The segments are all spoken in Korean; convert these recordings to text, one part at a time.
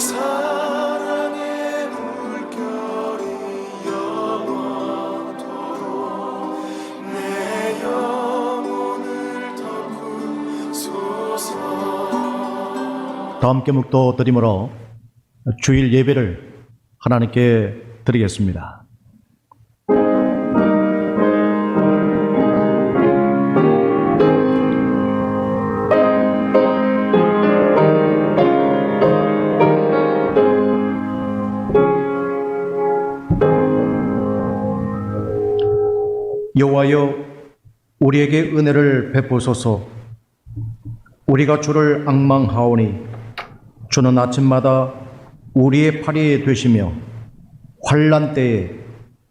사랑의 물결이 영원토록 내 영혼을 덮으소서. 다 함께 묵도 드림으로 주일 예배를 하나님께 드리겠습니다. 여호와여, 우리에게 은혜를 베푸소서. 우리가 주를 앙망하오니 주는 아침마다 우리의 팔이 되시며 환난 때에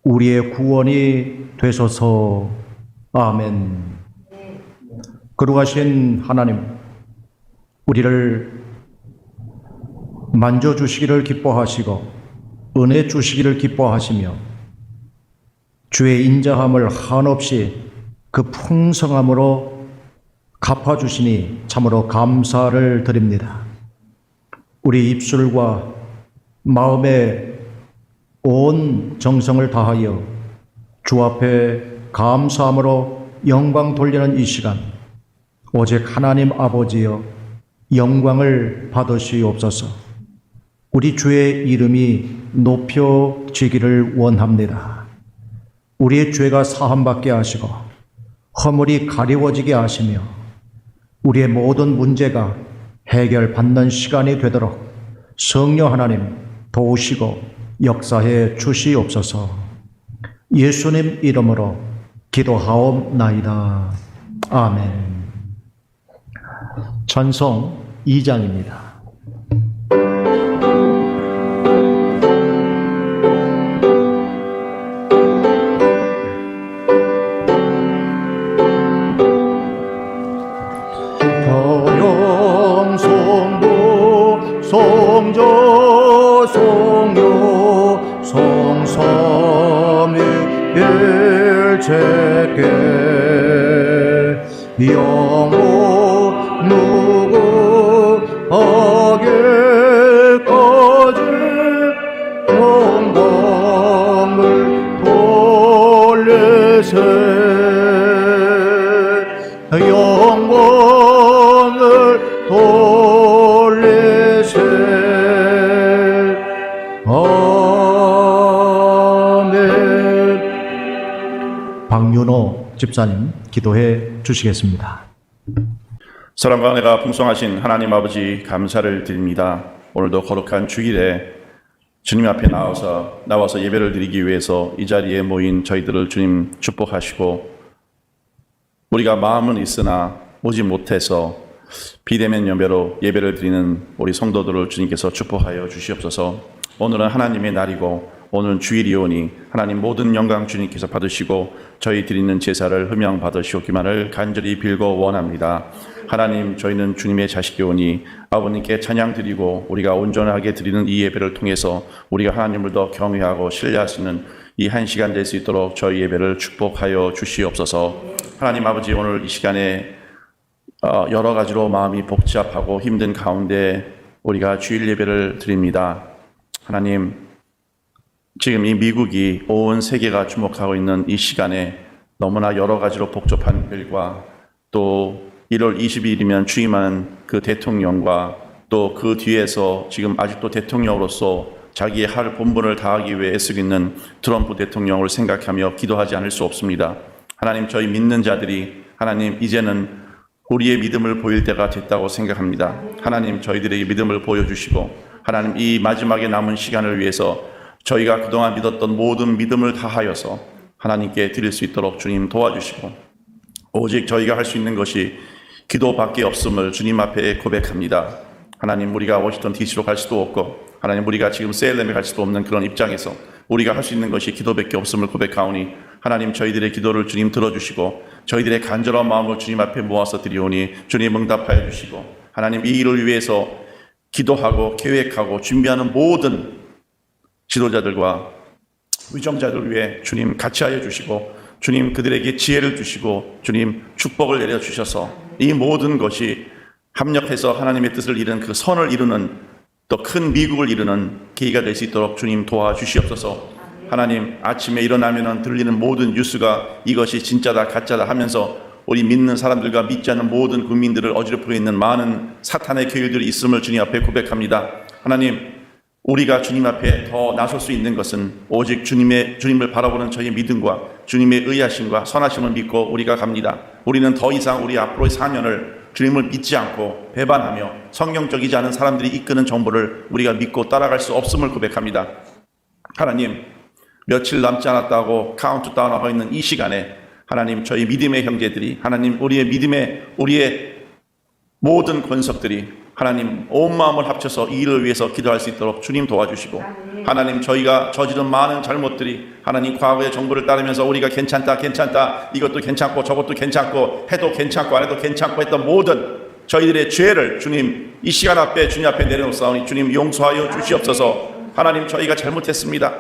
우리의 구원이 되소서. 아멘. 거룩하신 하나님, 우리를 만져주시기를 기뻐하시고 은혜 주시기를 기뻐하시며 주의 인자함을 한없이 그 풍성함으로 갚아주시니 참으로 감사를 드립니다. 우리 입술과 마음의 온 정성을 다하여 주 앞에 감사함으로 영광 돌리는 이 시간, 오직 하나님 아버지여 영광을 받으시옵소서. 우리 주의 이름이 높여지기를 원합니다. 우리의 죄가 사함받게 하시고 허물이 가리워지게 하시며 우리의 모든 문제가 해결받는 시간이 되도록 성령 하나님 도우시고 역사해 주시옵소서. 예수님 이름으로 기도하옵나이다. 아멘. 찬송 2장입니다. 성조 성요 성삼위 일체께 영원 무궁하게까지 영광을 돌리세. 영광을 돌리세. 아멘. 박윤호 집사님 기도해 주시겠습니다. 사랑과 은혜가 풍성하신 하나님 아버지 감사를 드립니다. 오늘도 거룩한 주일에 주님 앞에 나와서 예배를 드리기 위해서 이 자리에 모인 저희들을 주님 축복하시고, 우리가 마음은 있으나 오지 못해서 비대면 예배로 예배를 드리는 우리 성도들을 주님께서 축복하여 주시옵소서. 오늘은 하나님의 날이고 오늘은 주일이오니 하나님 모든 영광 주님께서 받으시고 저희 드리는 제사를 흠양 받으시옵기만을 간절히 빌고 원합니다. 하나님, 저희는 주님의 자식이오니 아버님께 찬양 드리고 우리가 온전하게 드리는 이 예배를 통해서 우리가 하나님을 더 경외하고 신뢰할 수 있는 이 한 시간 될 수 있도록 저희 예배를 축복하여 주시옵소서. 하나님 아버지, 오늘 이 시간에 여러 가지로 마음이 복잡하고 힘든 가운데 우리가 주일 예배를 드립니다. 하나님, 지금 이 미국이 온 세계가 주목하고 있는 이 시간에 너무나 여러 가지로 복잡한 일과 또 1월 20일이면 취임한 그 대통령과 또 그 뒤에서 지금 아직도 대통령으로서 자기의 할 본분을 다하기 위해 애쓰고 있는 트럼프 대통령을 생각하며 기도하지 않을 수 없습니다. 하나님, 저희 믿는 자들이 하나님 이제는 우리의 믿음을 보일 때가 됐다고 생각합니다. 하나님, 저희들에게 믿음을 보여주시고 하나님 이 마지막에 남은 시간을 위해서 저희가 그동안 믿었던 모든 믿음을 다하여서 하나님께 드릴 수 있도록 주님 도와주시고, 오직 저희가 할 수 있는 것이 기도밖에 없음을 주님 앞에 고백합니다. 하나님, 우리가 워싱턴 DC로 갈 수도 없고 하나님, 우리가 지금 세일렘에 갈 수도 없는 그런 입장에서 우리가 할 수 있는 것이 기도밖에 없음을 고백하오니 하나님, 저희들의 기도를 주님 들어주시고 저희들의 간절한 마음을 주님 앞에 모아서 드리오니 주님 응답하여 주시고, 하나님 이 일을 위해서 기도하고 계획하고 준비하는 모든 지도자들과 위정자들 위해 주님 같이 하여 주시고, 주님 그들에게 지혜를 주시고 주님 축복을 내려주셔서 이 모든 것이 합력해서 하나님의 뜻을 이루는 그 선을 이루는 더 큰 미국을 이루는 계기가 될 수 있도록 주님 도와주시옵소서. 하나님, 아침에 일어나면 들리는 모든 뉴스가 이것이 진짜다 가짜다 하면서 우리 믿는 사람들과 믿지 않는 모든 국민들을 어지럽히고 있는 많은 사탄의 교일들이 있음을 주님 앞에 고백합니다. 하나님, 우리가 주님 앞에 더 나설 수 있는 것은 오직 주님을 바라보는 저희의 믿음과 주님의 의하심과 선하심을 믿고 우리가 갑니다. 우리는 더 이상 우리 앞으로의 사년을 주님을 믿지 않고 배반하며 성경적이지 않은 사람들이 이끄는 정보를 우리가 믿고 따라갈 수 없음을 고백합니다. 하나님, 며칠 남지 않았다고 카운트다운하고 있는 이 시간에 하나님, 저희 믿음의 형제들이, 하나님, 우리의 모든 권석들이 하나님 온 마음을 합쳐서 이 일을 위해서 기도할 수 있도록 주님 도와주시고, 하나님, 저희가 저지른 많은 잘못들이 하나님 과거의 정보를 따르면서 우리가 괜찮다 이것도 괜찮고 저것도 괜찮고 해도 괜찮고 안 해도 괜찮고 했던 모든 저희들의 죄를 주님 이 시간 앞에 주님 앞에 내려놓사오니 주님 용서하여 주시옵소서. 하나님, 저희가 잘못했습니다.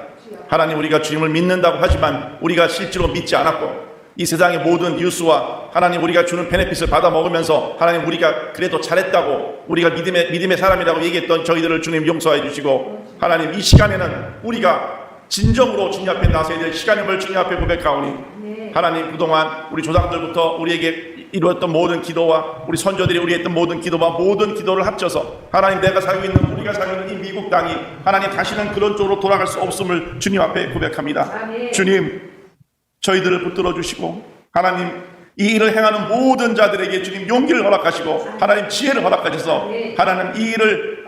하나님, 우리가 주님을 믿는다고 하지만 우리가 실제로 믿지 않았고 이 세상의 모든 뉴스와 하나님 우리가 주는 베네핏을 받아 먹으면서 하나님 우리가 그래도 잘했다고 우리가 믿음의 사람이라고 얘기했던 저희들을 주님 용서해 주시고, 하나님 이 시간에는 우리가 진정으로 주님 앞에 나서야 될 시간임을 주님 앞에 고백하오니, 하나님 그동안 우리 조상들부터 우리에게 이루었던 모든 기도와 우리 선조들이 우리 했던 모든 기도와 모든 기도를 합쳐서 하나님 우리가 살고 있는 이 미국 땅이 하나님 다시는 그런 쪽으로 돌아갈 수 없음을 주님 앞에 고백합니다. 주님, 저희들을 붙들어 주시고 하나님 이 일을 행하는 모든 자들에게 주님 용기를 허락하시고 하나님 지혜를 허락하셔서 하나님 이 일을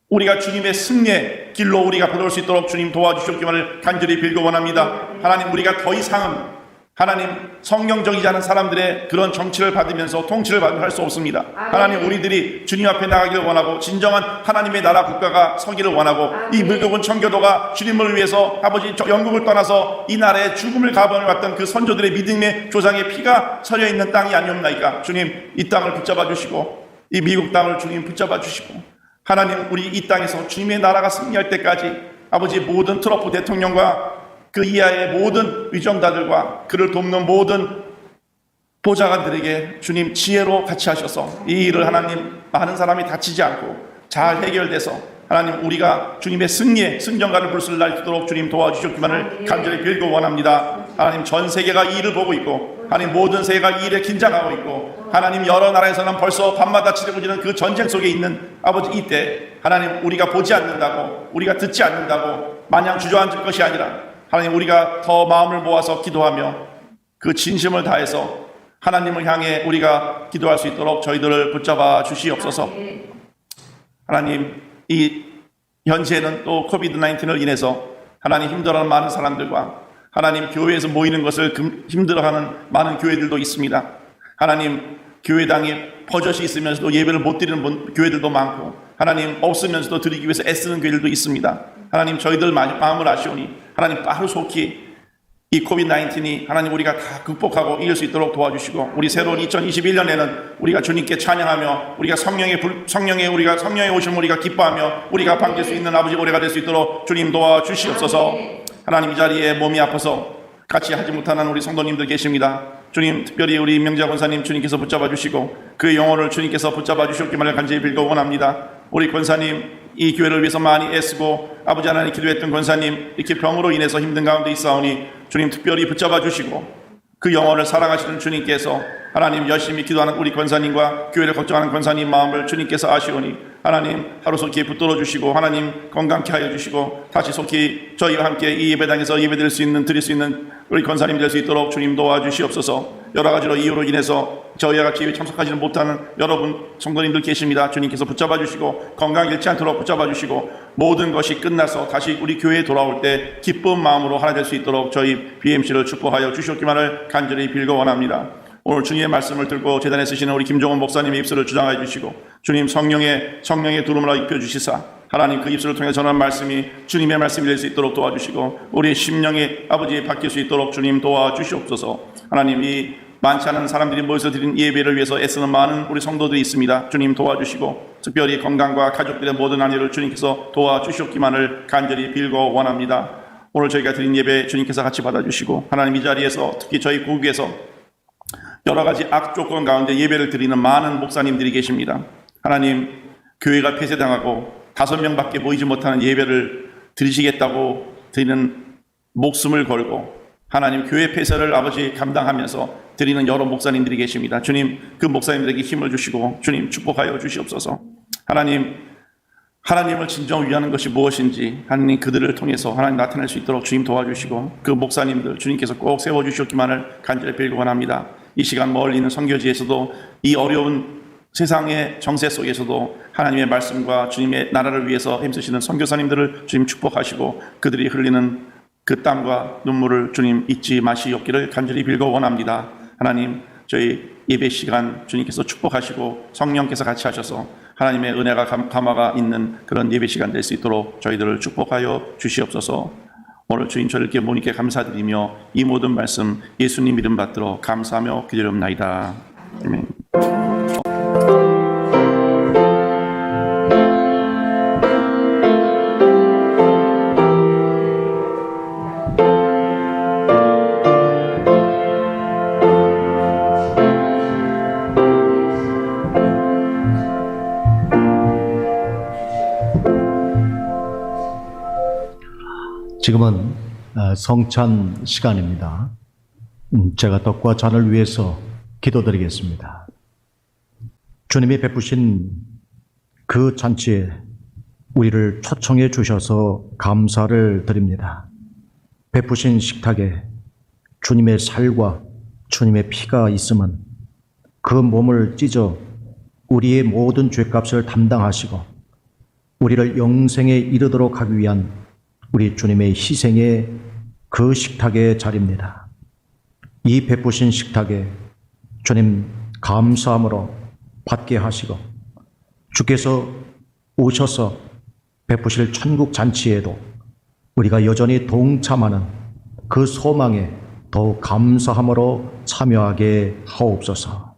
우리가 주님의 승리의 길로 우리가 걸어올 수 있도록 주님 도와주시옵기만을 간절히 빌고 원합니다. 하나님, 우리가 더 이상은 하나님 성경적이지 않은 사람들의 그런 정치를 받으면서 통치를 받으면 할 수 없습니다. 하나님, 우리들이 주님 앞에 나가기를 원하고 진정한 하나님의 나라 국가가 서기를 원하고 이 미국은 청교도가 주님을 위해서 아버지 영국을 떠나서 이 나라에 죽음을 가번을 왔던 그 선조들의 믿음의 조상의 피가 서려 있는 땅이 아니옵나이까. 주님, 이 땅을 붙잡아 주시고 이 미국 땅을 주님 붙잡아 주시고, 하나님 우리 이 땅에서 주님의 나라가 승리할 때까지 아버지 모든 트럼프 대통령과 그 이하의 모든 위정자들과 그를 돕는 모든 보좌관들에게 주님 지혜로 같이 하셔서 이 일을 하나님 많은 사람이 다치지 않고 잘 해결돼서 하나님 우리가 주님의 승리의 승전가를 부를 수 있도록 주님 도와주셨기만을 간절히 빌고 원합니다. 하나님, 전 세계가 이 일을 보고 있고 하나님 모든 세계가 이 일에 긴장하고 있고 하나님 여러 나라에서는 벌써 밤마다 치러지는 그 전쟁 속에 있는 아버지 이때 하나님 우리가 보지 않는다고 우리가 듣지 않는다고 마냥 주저앉을 것이 아니라 하나님 우리가 더 마음을 모아서 기도하며 그 진심을 다해서 하나님을 향해 우리가 기도할 수 있도록 저희들을 붙잡아 주시옵소서. 하나님, 이 현재는 또 코비드-19을 인해서 하나님 힘들어하는 많은 사람들과 하나님 교회에서 모이는 것을 힘들어하는 많은 교회들도 있습니다. 하나님, 교회당이 버젓이 있으면서도 예배를 못 드리는 교회들도 많고 하나님 없으면서도 드리기 위해서 애쓰는 교회들도 있습니다. 하나님, 저희들 마음을 아시오니 하나님 빠르속히 이 코비드-19이 하나님 우리가 다 극복하고 이길 수 있도록 도와주시고, 우리 새로운 2021년에는 우리가 주님께 찬양하며 우리가 성령의 오심을 우리가 기뻐하며 우리가 반길 수 있는 아버지 올해가 될 수 있도록 주님 도와주시옵소서. 하나님, 이 자리에 몸이 아파서 같이 하지 못하는 우리 성도님들 계십니다. 주님, 특별히 우리 임명자 권사님 주님께서 붙잡아 주시고 그의 영혼을 주님께서 붙잡아 주셨기만을 간절히 빌고 원합니다. 우리 권사님, 이 교회를 위해서 많이 애쓰고 아버지 하나님 기도했던 권사님 이렇게 병으로 인해서 힘든 가운데 있사오니 주님 특별히 붙잡아 주시고 그 영혼을 사랑하시는 주님께서 하나님 열심히 기도하는 우리 권사님과 교회를 걱정하는 권사님 마음을 주님께서 아시오니 하나님 하루속히 붙들어 주시고 하나님 건강케 하여 주시고 다시 속히 저희와 함께 이 예배당에서 예배드릴 수 있는 드릴 수 있는 우리 권사님 될 수 있도록 주님 도와주시옵소서. 여러 가지로 이유로 인해서 저희와 같이 참석하지는 못하는 여러분 성도님들 계십니다. 주님께서 붙잡아 주시고 건강 잃지 않도록 붙잡아 주시고 모든 것이 끝나서 다시 우리 교회에 돌아올 때 기쁜 마음으로 하나 될 수 있도록 저희 BMC를 축복하여 주시옵기만을 간절히 빌고 원합니다. 오늘 주님의 말씀을 들고 제단에 쓰시는 우리 김종원 목사님의 입술을 주장해 주시고 주님 성령의 두름을 입혀주시사 하나님 그 입술을 통해 전한 말씀이 주님의 말씀이 될 수 있도록 도와주시고 우리의 심령이 아버지 바뀔 수 있도록 주님 도와주시옵소서. 하나님, 이 많지 않은 사람들이 모여서 드린 예배를 위해서 애쓰는 많은 우리 성도들이 있습니다. 주님 도와주시고 특별히 건강과 가족들의 모든 안위를 주님께서 도와주시옵기만을 간절히 빌고 원합니다. 오늘 저희가 드린 예배 주님께서 같이 받아주시고 하나님, 이 자리에서 특히 저희 국에서 여러 가지 악조건 가운데 예배를 드리는 많은 목사님들이 계십니다. 하나님, 교회가 폐쇄당하고 5명밖에 모이지 못하는 예배를 드리시겠다고 드리는 목숨을 걸고 하나님 교회 폐쇄를 아버지 감당하면서 드리는 여러 목사님들이 계십니다. 주님, 그 목사님들에게 힘을 주시고 주님 축복하여 주시옵소서. 하나님을 진정 위하는 것이 무엇인지 하나님 그들을 통해서 하나님 나타낼 수 있도록 주님 도와주시고 그 목사님들 주님께서 꼭 세워주시옵기만을 간절히 빌고 원합니다. 이 시간 멀리 있는 선교지에서도 이 어려운 세상의 정세 속에서도 하나님의 말씀과 주님의 나라를 위해서 힘쓰시는 선교사님들을 주님 축복하시고 그들이 흘리는 그 땀과 눈물을 주님 잊지 마시옵기를 간절히 빌고 원합니다. 하나님, 저희 예배 시간 주님께서 축복하시고 성령께서 같이 하셔서 하나님의 은혜가 감화가 있는 그런 예배 시간 될 수 있도록 저희들을 축복하여 주시옵소서. 오늘 주인 저희께 모니께 감사드리며 이 모든 말씀 예수님 이름 받들어 감사하며 기도하옵나이다. 아멘. 지금은 성찬 시간입니다. 제가 떡과 잔을 위해서 기도드리겠습니다. 주님이 베푸신 그 잔치에 우리를 초청해 주셔서 감사를 드립니다. 베푸신 식탁에 주님의 살과 주님의 피가 있음은 그 몸을 찢어 우리의 모든 죄값을 담당하시고 우리를 영생에 이르도록 하기 위한 우리 주님의 희생의 그 식탁의 자리입니다. 이 베푸신 식탁에 주님 감사함으로 받게 하시고 주께서 오셔서 베푸실 천국 잔치에도 우리가 여전히 동참하는 그 소망에 더욱 감사함으로 참여하게 하옵소서.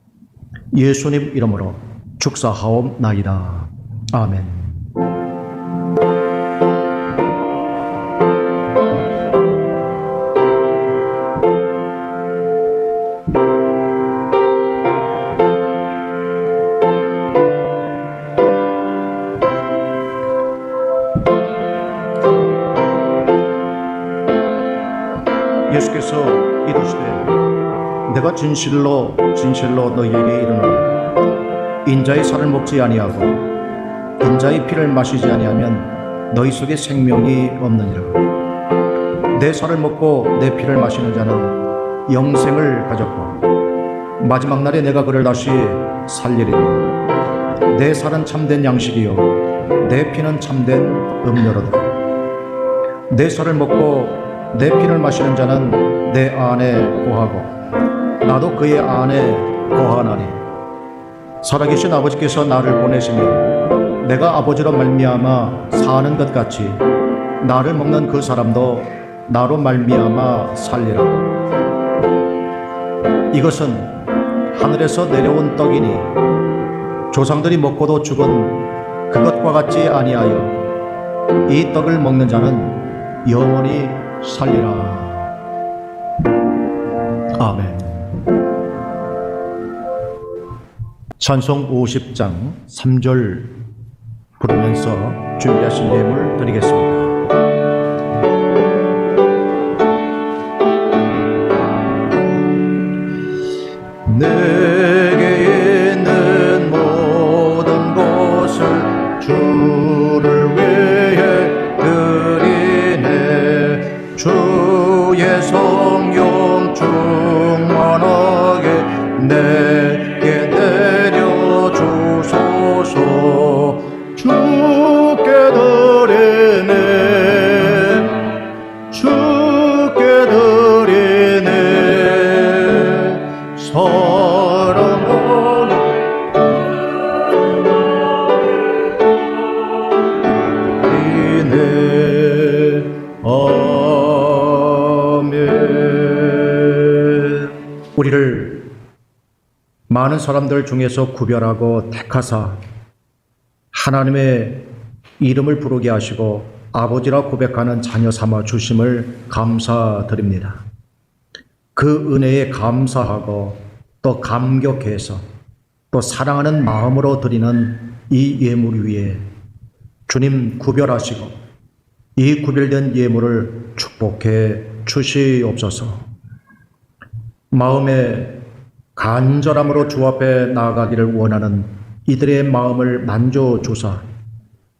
예수님 이름으로 축사하옵나이다. 아멘. 예수께서 이르시되 내가 진실로 너희에게 이르노니 인자의 살을 먹지 아니하고 인자의 피를 마시지 아니하면 너희 속에 생명이 없느니라. 내 살을 먹고 내 피를 마시는 자는 영생을 가졌고 마지막 날에 내가 그를 다시 살리리니 내 살은 참된 양식이요 내 피는 참된 음료로다. 내 살을 먹고 내 피를 마시는 자는 내 안에 거하고 나도 그의 안에 거하나니 살아계신 아버지께서 나를 보내시며 내가 아버지로 말미암아 사는 것 같이 나를 먹는 그 사람도 나로 말미암아 살리라. 이것은 하늘에서 내려온 떡이니 조상들이 먹고도 죽은 그것과 같지 아니하여 이 떡을 먹는 자는 영원히 살리라. 아멘. 찬송 50장 3절 부르면서 준비하신 예물 드리겠습니다. 내게 있는 모든 것을 주를 위해 드리네. 주의 성령 충만하게 내게 내려주소서. 주께 드리네, 주께 드리네. 사랑하는 이네. 아멘. 우리를 많은 사람들 중에서 구별하고 택하사 하나님의 이름을 부르게 하시고 아버지라 고백하는 자녀 삼아 주심을 감사드립니다. 그 은혜에 감사하고 또 감격해서 또 사랑하는 마음으로 드리는 이 예물 위에 주님 구별하시고 이 구별된 예물을 축복해 주시옵소서. 마음에 간절함으로 주 앞에 나아가기를 원하는 이들의 마음을 만져주사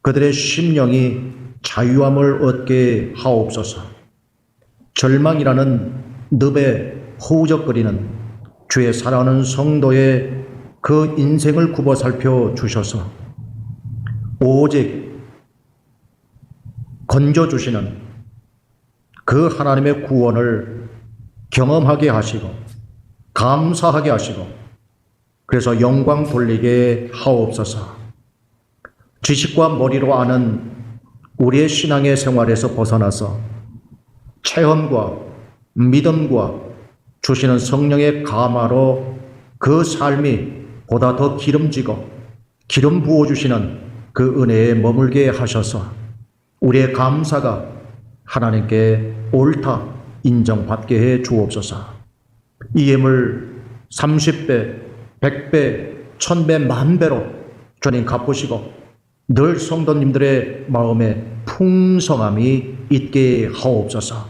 그들의 심령이 자유함을 얻게 하옵소서. 절망이라는 늪에 허우적거리는 주의 사랑하는 성도의 그 인생을 굽어 살펴 주셔서 오직 건져주시는 그 하나님의 구원을 경험하게 하시고 감사하게 하시고 그래서 영광 돌리게 하옵소서. 지식과 머리로 아는 우리의 신앙의 생활에서 벗어나서 체험과 믿음과 주시는 성령의 감화로 그 삶이 보다 더 기름지고 기름 부어주시는 그 은혜에 머물게 하셔서 우리의 감사가 하나님께 옳다 인정받게 해 주옵소서. 이 예물 30배, 100배, 1000배, 만배로 주님 갚으시고 늘 성도님들의 마음에 풍성함이 있게 하옵소서.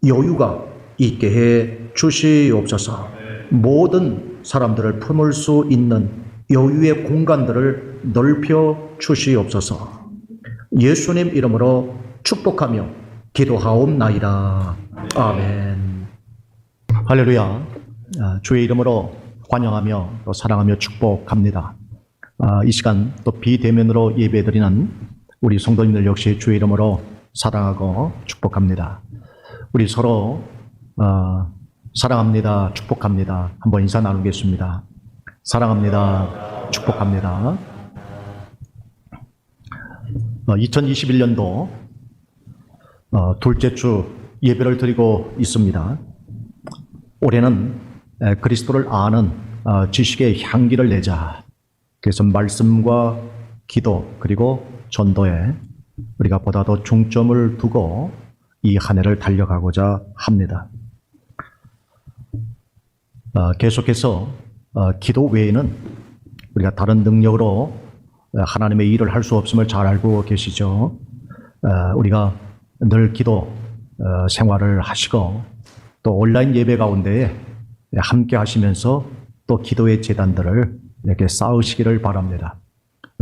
여유가 있게 해 주시옵소서. 모든 사람들을 품을 수 있는 여유의 공간들을 넓혀 주시옵소서. 예수님 이름으로 축복하며 기도하옵나이다. 아멘. 할렐루야. 주의 이름으로 환영하며 또 사랑하며 축복합니다. 이 시간 또 비대면으로 예배드리는 우리 성도님들 역시 주의 이름으로 사랑하고 축복합니다. 우리 서로 사랑합니다. 축복합니다. 한번 인사 나누겠습니다. 사랑합니다. 축복합니다. 2021년도 둘째 주 예배를 드리고 있습니다. 올해는 그리스도를 아는 지식의 향기를 내자. 그래서 말씀과 기도 그리고 전도에 우리가 보다 더 중점을 두고 이 한 해를 달려가고자 합니다. 계속해서 기도 외에는 우리가 다른 능력으로 하나님의 일을 할 수 없음을 잘 알고 계시죠. 우리가 늘 기도 생활을 하시고 또 온라인 예배 가운데 함께 하시면서 또 기도의 재단들을 이렇게 쌓으시기를 바랍니다.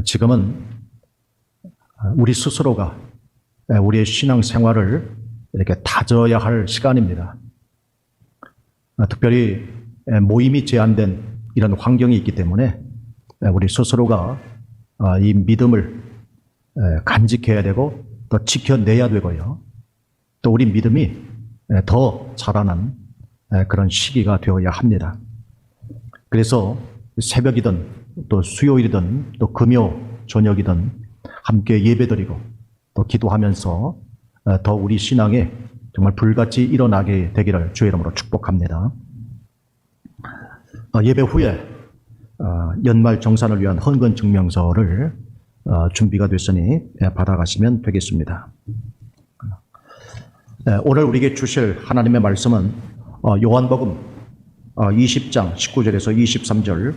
지금은 우리 스스로가 우리의 신앙 생활을 이렇게 다져야 할 시간입니다. 특별히 모임이 제한된 이런 환경이 있기 때문에 우리 스스로가 이 믿음을 간직해야 되고 또 지켜내야 되고요. 또 우리 믿음이 더 자라는 그런 시기가 되어야 합니다. 그래서 새벽이든 또 수요일이든 또 금요 저녁이든 함께 예배드리고 또 기도하면서 더 우리 신앙에 정말 불같이 일어나게 되기를 주의 이름으로 축복합니다. 예배 후에 연말 정산을 위한 헌금 증명서를 준비가 됐으니 받아가시면 되겠습니다. 오늘 우리에게 주실 하나님의 말씀은 요한복음 20장 19절에서 23절.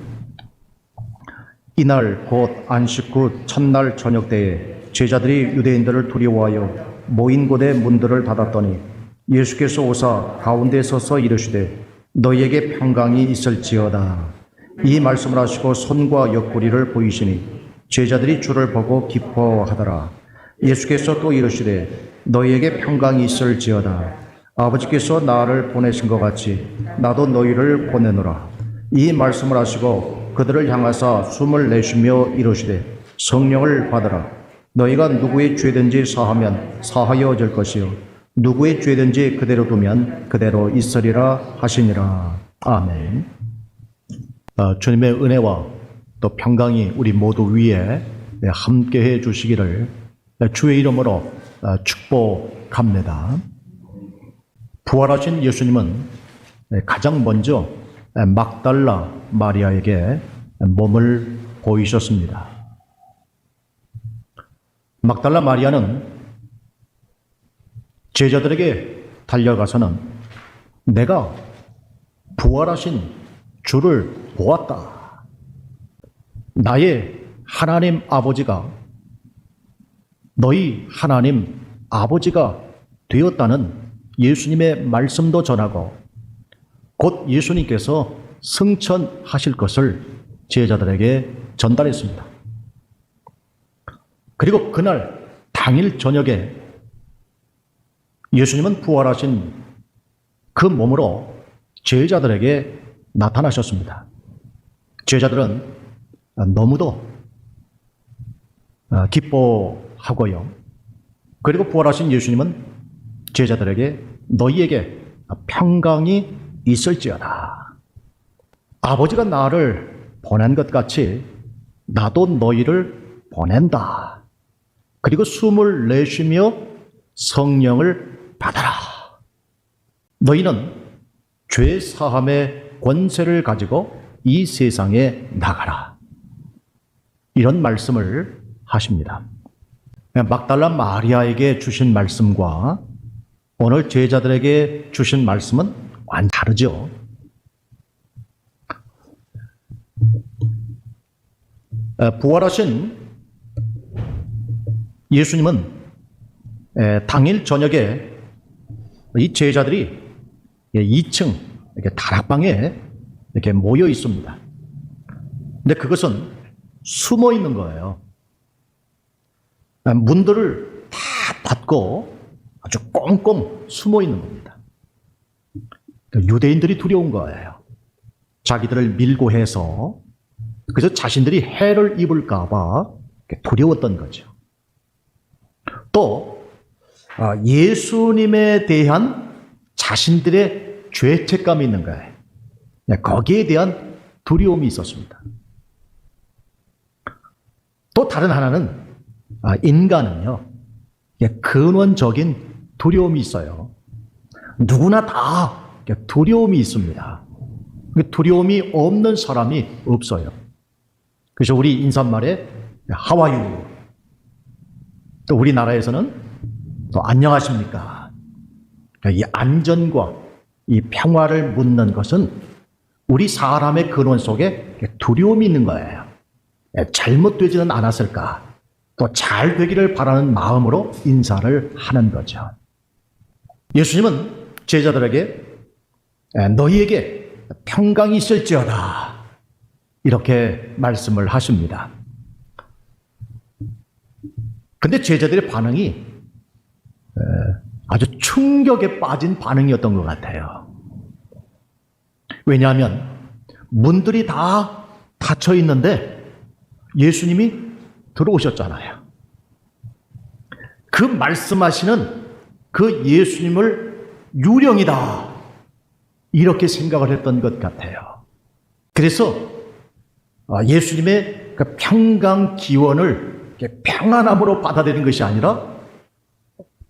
이날 곧 안식 후 첫날 저녁 때에 제자들이 유대인들을 두려워하여 모인 곳의 문들을 닫았더니 예수께서 오사 가운데 서서 이르시되 너희에게 평강이 있을지어다. 이 말씀을 하시고 손과 옆구리를 보이시니 제자들이 주를 보고 기뻐하더라. 예수께서 또 이르시되 너희에게 평강이 있을지어다. 아버지께서 나를 보내신 것 같이 나도 너희를 보내노라. 이 말씀을 하시고 그들을 향하사 숨을 내쉬며 이르시되 성령을 받으라. 너희가 누구의 죄든지 사하면 사하여질 것이요 누구의 죄든지 그대로 두면 그대로 있으리라 하시니라. 아멘. 주님의 은혜와 또 평강이 우리 모두 위에 함께해 주시기를 주의 이름으로 축복합니다. 부활하신 예수님은 가장 먼저 막달라 마리아에게 몸을 보이셨습니다. 막달라 마리아는 제자들에게 달려가서는 내가 부활하신 주를 보았다. 나의 하나님 아버지가 너희 하나님 아버지가 되었다는 예수님의 말씀도 전하고 곧 예수님께서 승천하실 것을 제자들에게 전달했습니다. 그리고 그날 당일 저녁에 예수님은 부활하신 그 몸으로 제자들에게 나타나셨습니다. 제자들은 너무도 기뻐하고요. 그리고 부활하신 예수님은 제자들에게 너희에게 평강이 있을지어다. 아버지가 나를 보낸 것 같이 나도 너희를 보낸다. 그리고 숨을 내쉬며 성령을 받아라. 너희는 죄 사함의 권세를 가지고 이 세상에 나가라. 이런 말씀을 하십니다. 막달라 마리아에게 주신 말씀과 오늘 제자들에게 주신 말씀은 완전 다르죠. 부활하신 예수님은 당일 저녁에 이 제자들이 2층 이렇게 다락방에 이렇게 모여 있습니다. 근데 그것은 숨어 있는 거예요. 문들을 다 닫고 아주 꽁꽁 숨어 있는 겁니다. 유대인들이 두려운 거예요. 자기들을 밀고 해서 그래서 자신들이 해를 입을까 봐 두려웠던 거죠. 또 예수님에 대한 자신들의 죄책감이 있는 거예요. 거기에 대한 두려움이 있었습니다. 또 다른 하나는 인간은요, 근원적인 두려움이 있어요. 누구나 다 두려움이 있습니다. 두려움이 없는 사람이 없어요. 그래서 우리 인사말에 How are you? 또 우리나라에서는 또 안녕하십니까? 이 안전과 이 평화를 묻는 것은 우리 사람의 근원 속에 두려움이 있는 거예요. 잘못되지는 않았을까? 또 잘 되기를 바라는 마음으로 인사를 하는 거죠. 예수님은 제자들에게 너희에게 평강이 있을지어다 이렇게 말씀을 하십니다. 근데 제자들의 반응이 아주 충격에 빠진 반응이었던 것 같아요. 왜냐하면 문들이 다 닫혀 있는데 예수님이 들어오셨잖아요. 그 말씀하시는 그 예수님을 유령이다 이렇게 생각을 했던 것 같아요. 그래서 예수님의 그 평강 기원을 평안함으로 받아들인 것이 아니라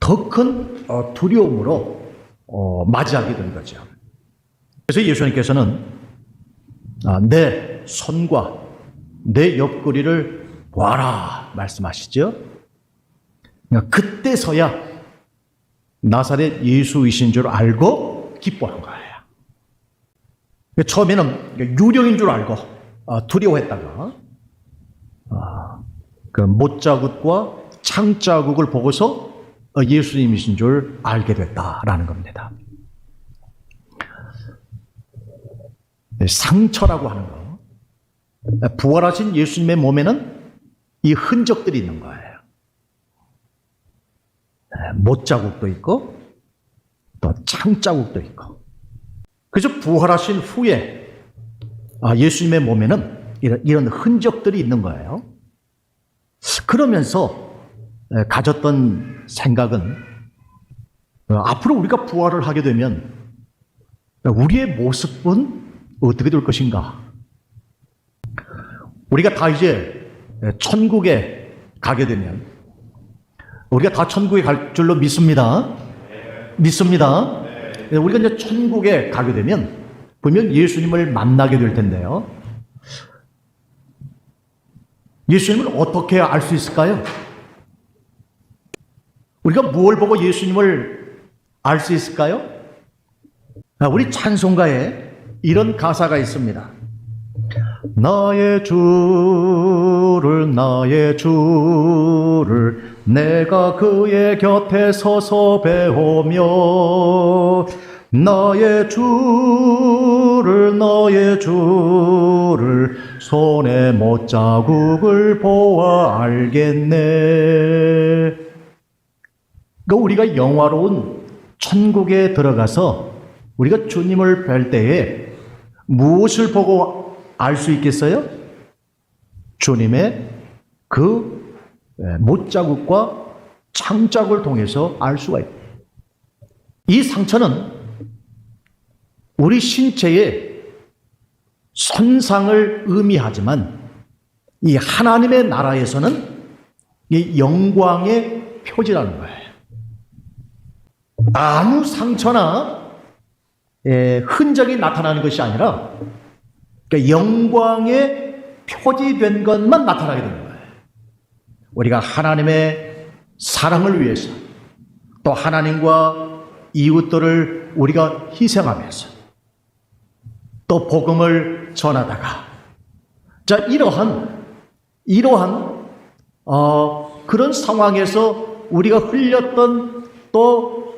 더 큰 두려움으로 맞이하게 된 거죠. 그래서 예수님께서는 내 손과 내 옆구리를 보아라 말씀하시죠. 그때서야 나사렛 예수이신 줄 알고 기뻐한 거예요. 처음에는 유령인 줄 알고 두려워했다가 그 못자국과 창자국을 보고서 예수님이신 줄 알게 됐다라는 겁니다. 상처라고 하는 거. 부활하신 예수님의 몸에는 이 흔적들이 있는 거예요. 못자국도 있고 또 창자국도 있고. 그래서 부활하신 후에 예수님의 몸에는 이런 흔적들이 있는 거예요. 그러면서 가졌던 생각은 앞으로 우리가 부활을 하게 되면 우리의 모습은 어떻게 될 것인가? 우리가 다 이제 천국에 가게 되면 우리가 다 천국에 갈 줄로 믿습니다. 믿습니다. 우리가 이제 천국에 가게 되면 보면 예수님을 만나게 될 텐데요. 예수님을 어떻게 알 수 있을까요? 우리가 무엇을 보고 예수님을 알 수 있을까요? 우리 찬송가에 이런 가사가 있습니다. 나의 주를 내가 그의 곁에 서서 배우며 나의 주를 손에 못자국을 보아 알겠네. 그러니까 우리가 영화로운 천국에 들어가서 우리가 주님을 뵐 때에 무엇을 보고 알 수 있겠어요? 주님의 그 못자국과 창자국을 통해서 알 수가 있다. 이 상처는 우리 신체의 손상을 의미하지만 이 하나님의 나라에서는 이 영광의 표지라는 거예요. 아무 상처나 흔적이 나타나는 것이 아니라 그러니까 영광의 표지된 것만 나타나게 되는 거예요. 우리가 하나님의 사랑을 위해서 또 하나님과 이웃들을 우리가 희생하면서 또 복음을 전하다가 자 이러한 그런 상황에서 우리가 흘렸던 또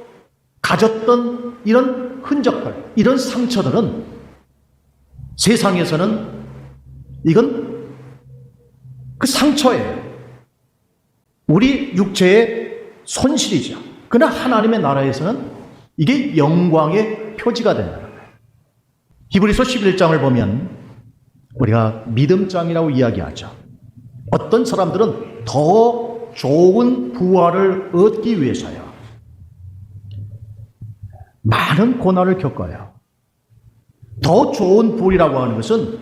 가졌던 이런 흔적들, 이런 상처들은 세상에서는 이건 그 상처예요. 우리 육체의 손실이죠. 그러나 하나님의 나라에서는 이게 영광의 표지가 된다는 거예요. 히브리서 11장을 보면 우리가 믿음장이라고 이야기하죠. 어떤 사람들은 더 좋은 부활을 얻기 위해서요, 많은 고난을 겪어요. 더 좋은 부활이라고 하는 것은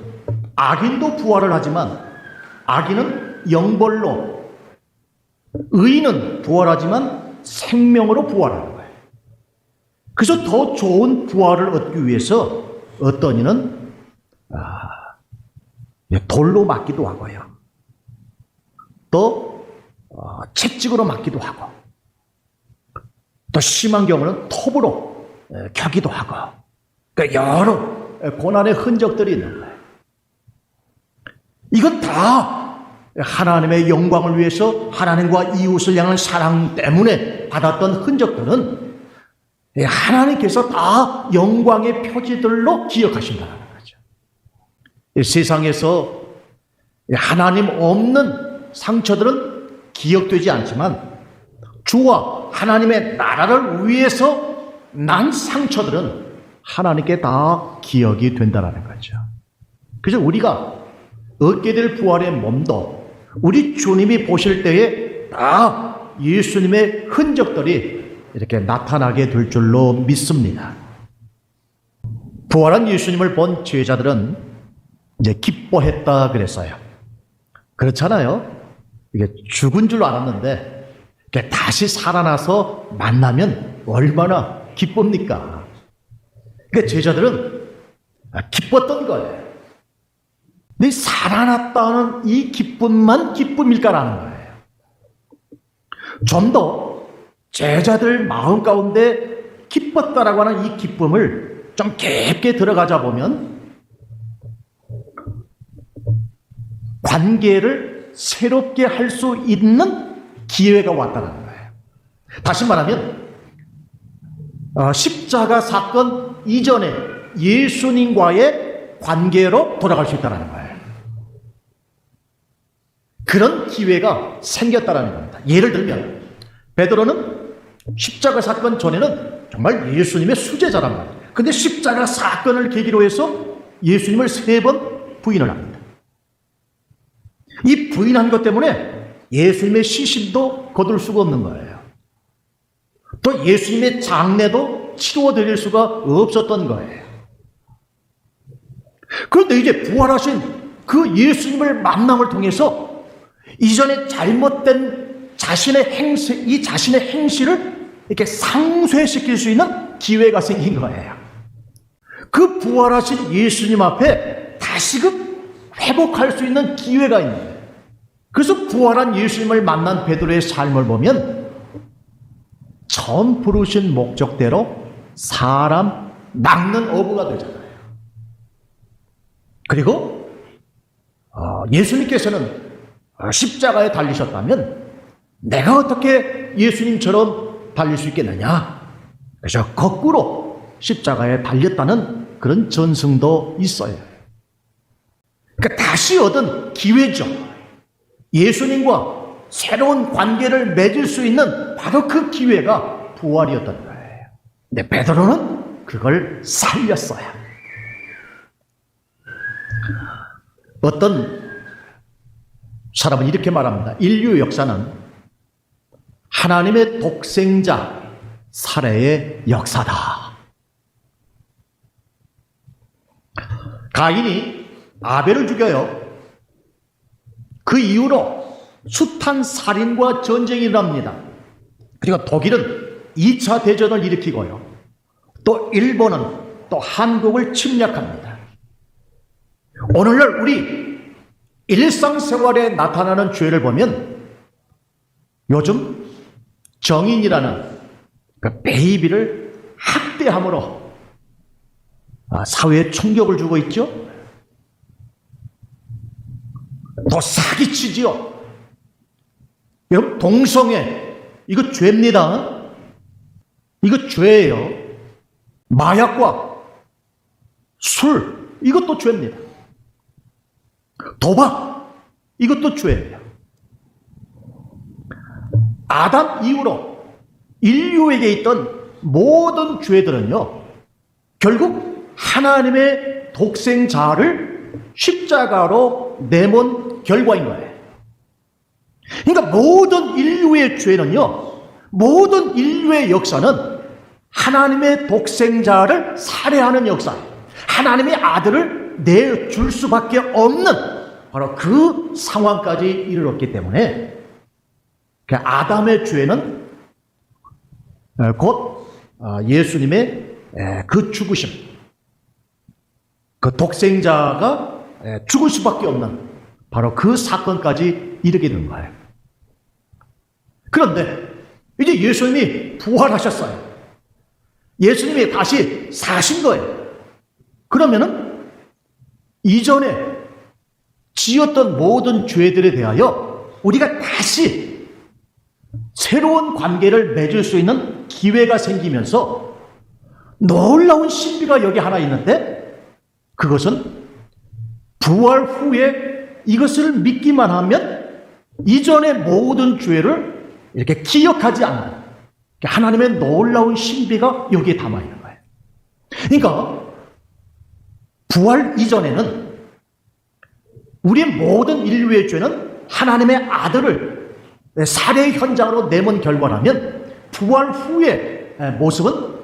악인도 부활을 하지만 악인은 영벌로, 의인은 부활하지만 생명으로 부활하는 거예요. 그래서 더 좋은 부활을 얻기 위해서 어떤 이는 돌로 맞기도 하고요, 또 채찍으로 맞기도 하고, 또 심한 경우는 톱으로 켜기도 하고, 그러니까 여러 고난의 흔적들이 있는 거예요. 이건 다 하나님의 영광을 위해서 하나님과 이웃을 향한 사랑 때문에 받았던 흔적들은 하나님께서 다 영광의 표지들로 기억하신다는 거죠. 세상에서 하나님 없는 상처들은 기억되지 않지만 주와 하나님의 나라를 위해서 난 상처들은 하나님께 다 기억이 된다는 거죠. 그래서 우리가 얻게 될 부활의 몸도 우리 주님이 보실 때에 다 예수님의 흔적들이 이렇게 나타나게 될 줄로 믿습니다. 부활한 예수님을 본 제자들은 이제 기뻐했다 그랬어요. 그렇잖아요. 이게 죽은 줄 알았는데 이렇게 다시 살아나서 만나면 얼마나 기쁩니까? 그러니까 제자들은 기뻤던 거예요. 근데 살아났다는 이 기쁨만 기쁨일까라는 거예요. 좀 더 제자들 마음 가운데 기뻤다라고 하는 이 기쁨을 좀 깊게 들어가자 보면 관계를 새롭게 할 수 있는 기회가 왔다는 거예요. 다시 말하면 십자가 사건 이전에 예수님과의 관계로 돌아갈 수 있다는 거예요. 그런 기회가 생겼다는 겁니다. 예를 들면 베드로는 십자가 사건 전에는 정말 예수님의 수제자란 말이에요. 그런데 십자가 사건을 계기로 해서 예수님을 3번 부인을 합니다. 이 부인한 것 때문에 예수님의 시신도 거둘 수가 없는 거예요. 또 예수님의 장례도 치루어드릴 수가 없었던 거예요. 그런데 이제 부활하신 그 예수님을 만남을 통해서 이전에 잘못된 이 자신의 행실을 이렇게 상쇄시킬 수 있는 기회가 생긴 거예요. 그 부활하신 예수님 앞에 다시금 회복할 수 있는 기회가 있는 거예요. 그래서 부활한 예수님을 만난 베드로의 삶을 보면 처음 부르신 목적대로 사람 낚는 어부가 되잖아요. 그리고 예수님께서는 십자가에 달리셨다면 내가 어떻게 예수님처럼 달릴 수 있겠느냐? 그래서 거꾸로 십자가에 달렸다는 그런 전승도 있어요. 그러니까 다시 얻은 기회죠. 예수님과 새로운 관계를 맺을 수 있는 바로 그 기회가 부활이었던 거예요. 근데 베드로는 그걸 살렸어요. 어떤 사람은 이렇게 말합니다. 인류 역사는 하나님의 독생자 살해의 역사다. 가인이 아벨을 죽여요. 그 이후로 숱한 살인과 전쟁이 일어납니다. 그리고 독일은 2차 대전을 일으키고요. 또 일본은 또 한국을 침략합니다. 오늘날 우리 일상생활에 나타나는 죄를 보면 요즘 정인이라는 그 베이비를 학대함으로 사회에 충격을 주고 있죠. 또 사기치지요. 여러분, 동성애 이거 죄입니다. 이거 죄예요. 마약과 술 이것도 죄입니다. 도박 이것도 죄예요. 아담 이후로 인류에게 있던 모든 죄들은요, 결국 하나님의 독생자를 십자가로 내몬 결과인 거예요. 그러니까 모든 인류의 죄는요, 모든 인류의 역사는 하나님의 독생자를 살해하는 역사예요. 하나님의 아들을 내줄 수밖에 없는 바로 그 상황까지 이르렀기 때문에 아담의 죄는 곧 예수님의 그 죽으심, 그 독생자가 죽을 수밖에 없는 바로 그 사건까지 이르게 된 거예요. 그런데 이제 예수님이 부활하셨어요. 예수님이 다시 사신 거예요. 그러면은 이전에 지었던 모든 죄들에 대하여 우리가 다시 새로운 관계를 맺을 수 있는 기회가 생기면서 놀라운 신비가 여기 하나 있는데, 그것은 부활 후에 이것을 믿기만 하면 이전의 모든 죄를 이렇게 기억하지 않는 하나님의 놀라운 신비가 여기에 담아 있는 거예요. 그러니까 부활 이전에는 우리의 모든 인류의 죄는 하나님의 아들을 살해 현장으로 내몬 결과라면, 부활 후의 모습은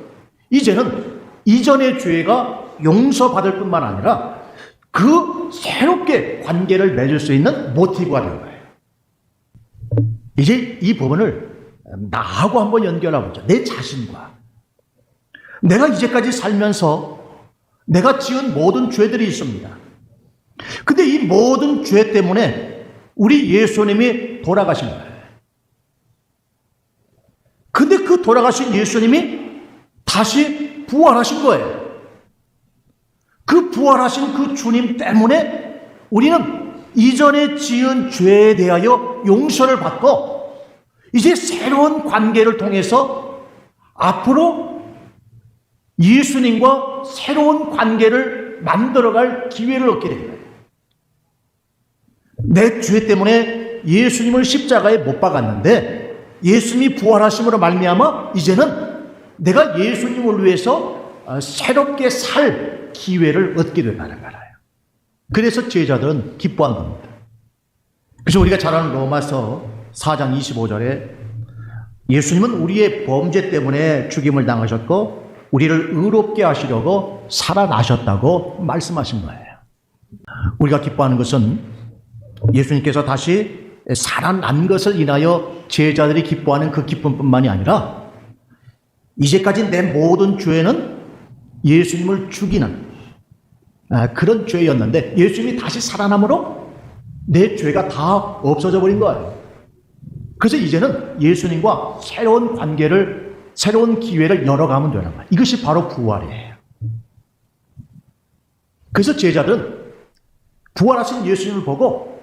이제는 이전의 죄가 용서받을 뿐만 아니라 그 새롭게 관계를 맺을 수 있는 모티브가 되는 거예요. 이제 이 부분을 나하고 한번 연결해보자. 내 자신과. 내가 이제까지 살면서 내가 지은 모든 죄들이 있습니다. 근데 이 모든 죄 때문에 우리 예수님이 돌아가신 거예요. 근데 그 돌아가신 예수님이 다시 부활하신 거예요. 그 부활하신 그 주님 때문에 우리는 이전에 지은 죄에 대하여 용서를 받고 이제 새로운 관계를 통해서 앞으로 예수님과 새로운 관계를 만들어갈 기회를 얻게 됩니다. 내 죄 때문에 예수님을 십자가에 못 박았는데 예수님이 부활하심으로 말미암아 이제는 내가 예수님을 위해서 새롭게 살 기회를 얻게 된다는 거예요. 그래서 제자들은 기뻐한 겁니다. 그래서 우리가 잘 아는 로마서 4장 25절에 예수님은 우리의 범죄 때문에 죽임을 당하셨고 우리를 의롭게 하시려고 살아나셨다고 말씀하신 거예요. 우리가 기뻐하는 것은 예수님께서 다시 살아난 것을 인하여 제자들이 기뻐하는 그 기쁨뿐만이 아니라 이제까지 내 모든 죄는 예수님을 죽이는 그런 죄였는데 예수님이 다시 살아남으로 내 죄가 다 없어져 버린 거예요. 그래서 이제는 예수님과 새로운 관계를, 새로운 기회를 열어가면 되는 거예요. 이것이 바로 부활이에요. 그래서 제자들은 부활하신 예수님을 보고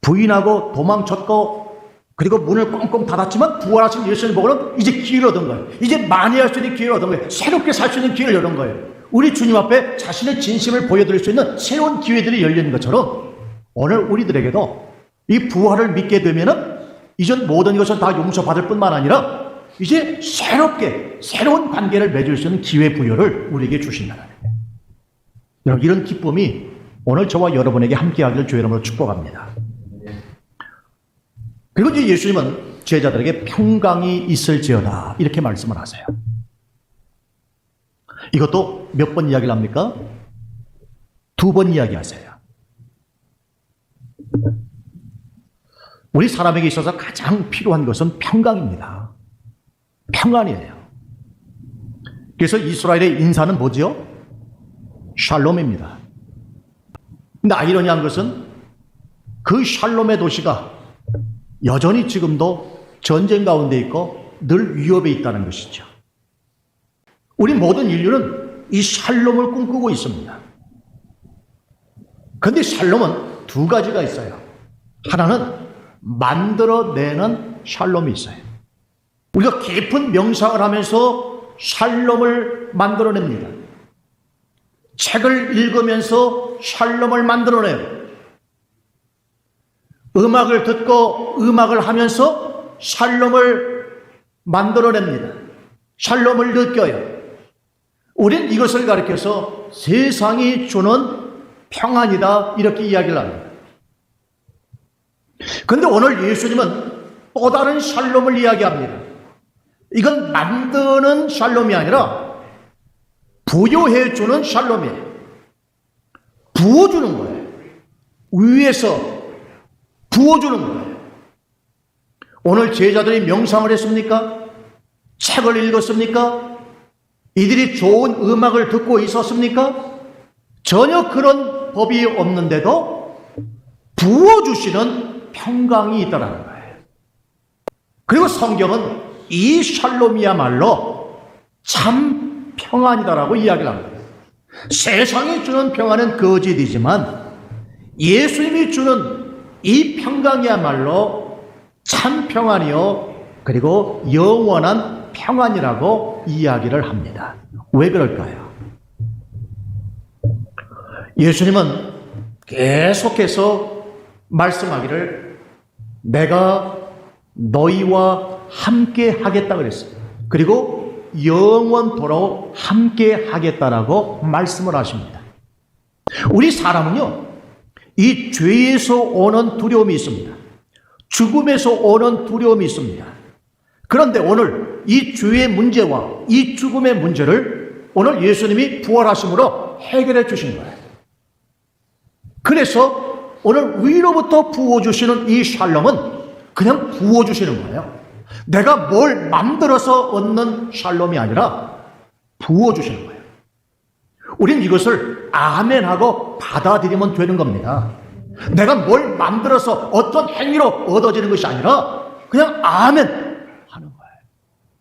부인하고 도망쳤고 그리고 문을 꽁꽁 닫았지만 부활하신 예수님을 보고는 이제 기회를 얻은 거예요. 이제 만회할 수 있는 기회를 얻은 거예요. 새롭게 살 수 있는 기회를 얻은 거예요. 우리 주님 앞에 자신의 진심을 보여드릴 수 있는 새로운 기회들이 열리는 것처럼 오늘 우리들에게도 이 부활을 믿게 되면은 이전 모든 것을 다 용서받을 뿐만 아니라 이제 새로운 관계를 맺을 수 있는 기회 부여를 우리에게 주신다는 거예요. 여러분, 이런 기쁨이 오늘 저와 여러분에게 함께하기를 주의 이름으로 축복합니다. 그리고 이제 예수님은 제자들에게 평강이 있을지어다 이렇게 말씀을 하세요. 이것도 몇 번 이야기를 합니까? 2번 이야기하세요. 우리 사람에게 있어서 가장 필요한 것은 평강입니다. 평안이에요. 그래서 이스라엘의 인사는 뭐지요? 샬롬입니다. 근데 아이러니한 것은 그 샬롬의 도시가 여전히 지금도 전쟁 가운데 있고 늘 위협에 있다는 것이죠. 우리 모든 인류는 이 샬롬을 꿈꾸고 있습니다. 그런데 샬롬은 2가지가 있어요. 하나는 만들어내는 샬롬이 있어요. 우리가 깊은 명상을 하면서 샬롬을 만들어냅니다. 책을 읽으면서 샬롬을 만들어내요. 음악을 듣고 음악을 하면서 샬롬을 만들어냅니다. 샬롬을 느껴요. 우린 이것을 가리켜서 세상이 주는 평안이다 이렇게 이야기를 합니다. 그런데 오늘 예수님은 또 다른 샬롬을 이야기합니다. 이건 만드는 샬롬이 아니라 부여해주는 샬롬이에요. 부어주는 거예요. 위에서 부어주는 거예요. 오늘 제자들이 명상을 했습니까? 책을 읽었습니까? 이들이 좋은 음악을 듣고 있었습니까? 전혀 그런 법이 없는데도 부어주시는 평강이 있다는 거예요. 그리고 성경은 이 샬롬이야말로 참 평안이다라고 이야기를 합니다. 세상이 주는 평안은 거짓이지만 예수님이 주는 이 평강이야말로 참 평안이요 그리고 영원한 평안이라고 이야기를 합니다. 왜 그럴까요? 예수님은 계속해서 말씀하기를 내가 너희와 함께 하겠다 그랬어요. 그리고 영원토록 함께 하겠다라고 말씀을 하십니다. 우리 사람은요, 이 죄에서 오는 두려움이 있습니다. 죽음에서 오는 두려움이 있습니다. 그런데 오늘 이 죄의 문제와 이 죽음의 문제를 오늘 예수님이 부활하심으로 해결해 주신 거예요. 그래서 오늘 위로부터 부어주시는 이 샬롬은 그냥 부어주시는 거예요. 내가 뭘 만들어서 얻는 샬롬이 아니라 부어주시는 거예요. 우린 이것을 아멘하고 받아들이면 되는 겁니다. 내가 뭘 만들어서 어떤 행위로 얻어지는 것이 아니라 그냥 아멘 하는 거예요.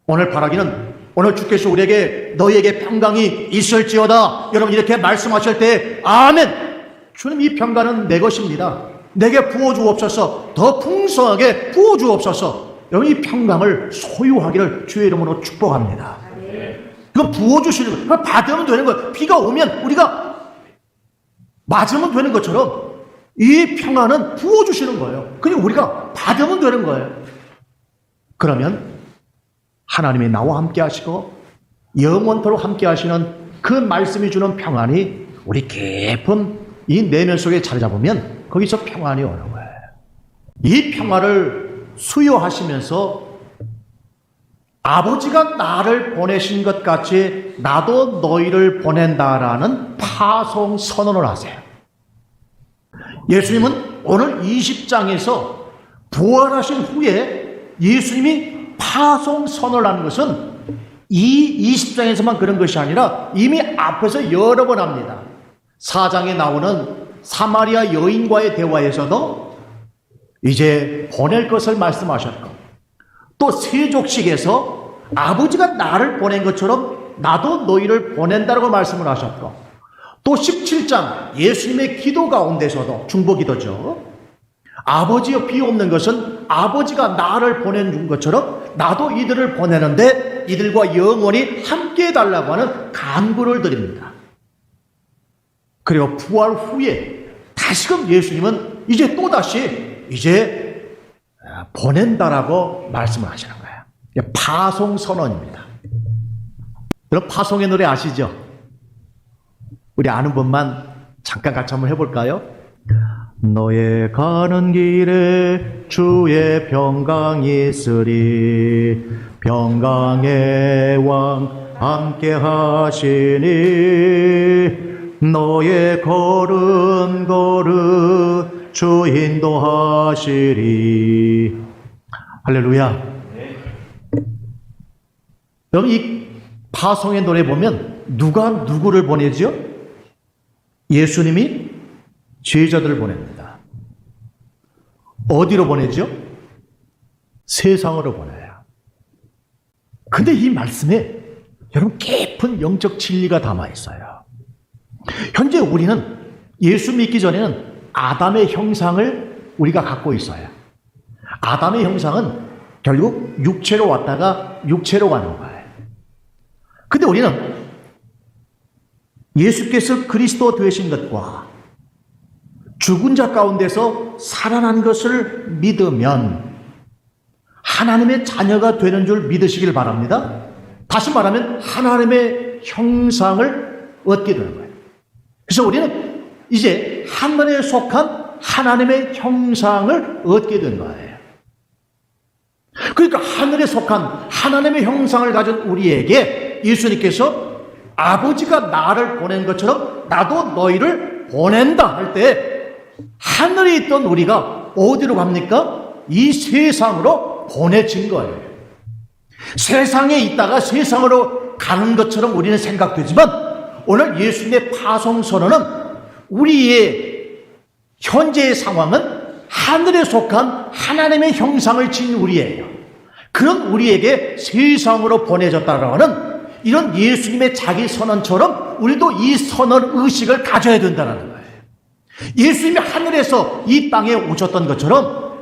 오늘 바라기는 오늘 주께서 우리에게 너희에게 평강이 있을지어다 여러분 이렇게 말씀하실 때 아멘 주님 이 평강은 내 것입니다. 내게 부어주옵소서 더 풍성하게 부어주옵소서 여러분 이 평강을 소유하기를 주의 이름으로 축복합니다. 이건 부어주시는 거예요. 받으면 되는 거예요. 비가 오면 우리가 맞으면 되는 것처럼 이 평안은 부어주시는 거예요. 그냥 우리가 받으면 되는 거예요. 그러면 하나님이 나와 함께 하시고 영원토록 함께 하시는 그 말씀이 주는 평안이 우리 깊은 이 내면 속에 자리 잡으면 거기서 평안이 오는 거예요. 이 평안을 수요하시면서 아버지가 나를 보내신 것 같이 나도 너희를 보낸다라는 파송 선언을 하세요. 예수님은 오늘 20장에서 부활하신 후에 예수님이 파송 선언을 하는 것은 이 20장에서만 그런 것이 아니라 이미 앞에서 여러 번 합니다. 4장에 나오는 사마리아 여인과의 대화에서도 이제 보낼 것을 말씀하셨고 또 세족식에서 아버지가 나를 보낸 것처럼 나도 너희를 보낸다라고 말씀을 하셨고 또 17장 예수님의 기도 가운데서도 중보기도죠. 아버지여 비옵는 것은 아버지가 나를 보내준 것처럼 나도 이들을 보내는데 이들과 영원히 함께 해달라고 하는 간구를 드립니다. 그리고 부활 후에 다시금 예수님은 이제 또다시 이제 보낸다라고 말씀을 하시는 거예요. 파송 선언입니다. 여러분 파송의 노래 아시죠? 우리 아는 분만 잠깐 같이 한번 해볼까요? 너의 가는 길에 주의 평강이 있으리 평강의 왕 함께 하시니 너의 걸음 주 인도하시리. 할렐루야. 여러분 이 파송의 노래 보면 누가 누구를 보내죠? 예수님이 제자들을 보냅니다. 어디로 보내죠? 세상으로 보내요. 근데 이 말씀에 여러분 깊은 영적 진리가 담아 있어요. 현재 우리는 예수 믿기 전에는 아담의 형상을 우리가 갖고 있어요. 아담의 형상은 결국 육체로 왔다가 육체로 가는 거예요. 근데 우리는 예수께서 그리스도 되신 것과 죽은 자 가운데서 살아난 것을 믿으면 하나님의 자녀가 되는 줄 믿으시길 바랍니다. 다시 말하면 하나님의 형상을 얻게 되는 거예요. 그래서 우리는 이제 하늘에 속한 하나님의 형상을 얻게 된 거예요. 그러니까 하늘에 속한 하나님의 형상을 가진 우리에게 예수님께서 아버지가 나를 보낸 것처럼 나도 너희를 보낸다 할 때 하늘에 있던 우리가 어디로 갑니까? 이 세상으로 보내진 거예요. 세상에 있다가 세상으로 가는 것처럼 우리는 생각되지만 오늘 예수님의 파송 선언은 우리의 현재의 상황은 하늘에 속한 하나님의 형상을 지닌 우리예요. 그런 우리에게 세상으로 보내졌다고 하는 이런 예수님의 자기 선언처럼 우리도 이 선언 의식을 가져야 된다는 거예요. 예수님이 하늘에서 이 땅에 오셨던 것처럼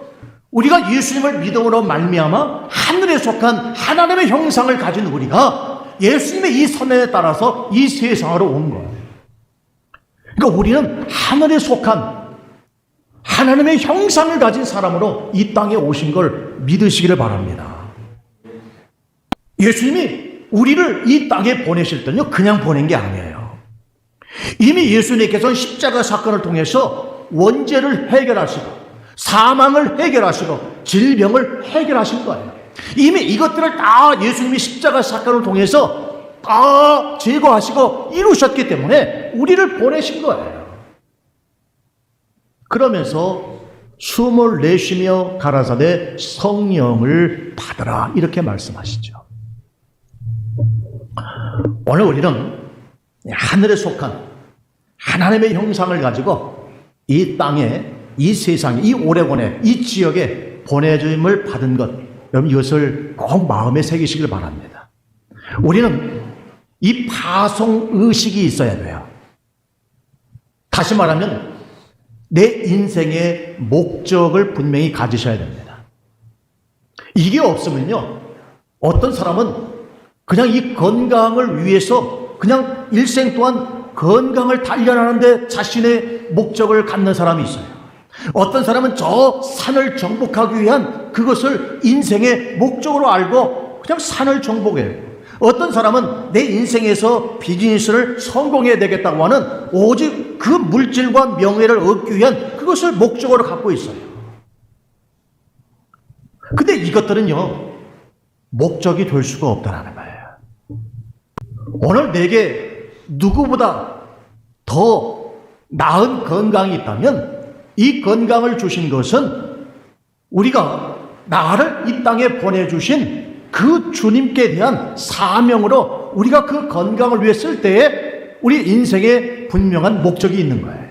우리가 예수님을 믿음으로 말미암아 하늘에 속한 하나님의 형상을 가진 우리가 예수님의 이 선언에 따라서 이 세상으로 온 거예요. 그러니까 우리는 하늘에 속한 하나님의 형상을 가진 사람으로 이 땅에 오신 걸 믿으시기를 바랍니다. 예수님이 우리를 이 땅에 보내실 때는요, 그냥 보낸 게 아니에요. 이미 예수님께서는 십자가 사건을 통해서 원죄를 해결하시고 사망을 해결하시고 질병을 해결하신 거예요. 이미 이것들을 다 예수님이 십자가 사건을 통해서 다 제거하시고 이루셨기 때문에 우리를 보내신 거예요. 그러면서 숨을 내쉬며 가라사대 성령을 받으라 이렇게 말씀하시죠. 오늘 우리는 하늘에 속한 하나님의 형상을 가지고 이 땅에, 이 세상에, 이 오레곤에, 이 지역에 보내짐을 받은 것, 여러분 이것을 꼭 마음에 새기시길 바랍니다. 우리는 이 파송 의식이 있어야 돼요. 다시 말하면 내 인생의 목적을 분명히 가지셔야 됩니다. 이게 없으면요, 어떤 사람은 그냥 이 건강을 위해서 그냥 일생 동안 건강을 단련하는데 자신의 목적을 갖는 사람이 있어요. 어떤 사람은 저 산을 정복하기 위한 그것을 인생의 목적으로 알고 그냥 산을 정복해요. 어떤 사람은 내 인생에서 비즈니스를 성공해야 되겠다고 하는 오직 그 물질과 명예를 얻기 위한 그것을 목적으로 갖고 있어요. 근데 이것들은요, 목적이 될 수가 없다는 거예요. 오늘 내게 누구보다 더 나은 건강이 있다면 이 건강을 주신 것은 우리가 나를 이 땅에 보내주신 그 주님께 대한 사명으로 우리가 그 건강을 위해 쓸 때에 우리 인생에 분명한 목적이 있는 거예요.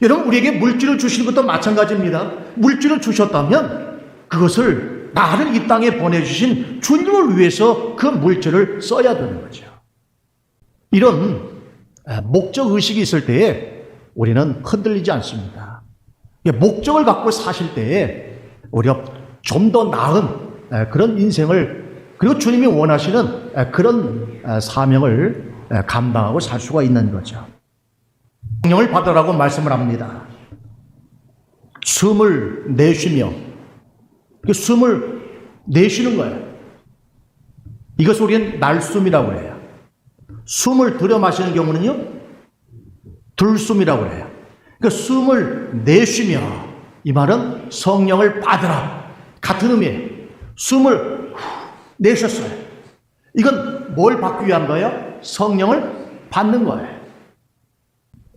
여러분, 우리에게 물질을 주시는 것도 마찬가지입니다. 물질을 주셨다면 그것을 나를 이 땅에 보내주신 주님을 위해서 그 물질을 써야 되는 거죠. 이런 목적 의식이 있을 때에 우리는 흔들리지 않습니다. 목적을 갖고 사실 때에 우리가 좀 더 나은 그런 인생을, 그리고 주님이 원하시는 그런 사명을 감당하고 살 수가 있는 거죠. 성령을 받으라고 말씀을 합니다. 숨을 내쉬며, 숨을 내쉬는 거예요. 이것을 우리는 날숨이라고 해요. 숨을 들여 마시는 경우는요, 들숨이라고 해요. 그러니까 숨을 내쉬며, 이 말은 성령을 받으라, 같은 의미예요. 숨을 내셨어요. 이건 뭘 받기 위한 거예요? 성령을 받는 거예요.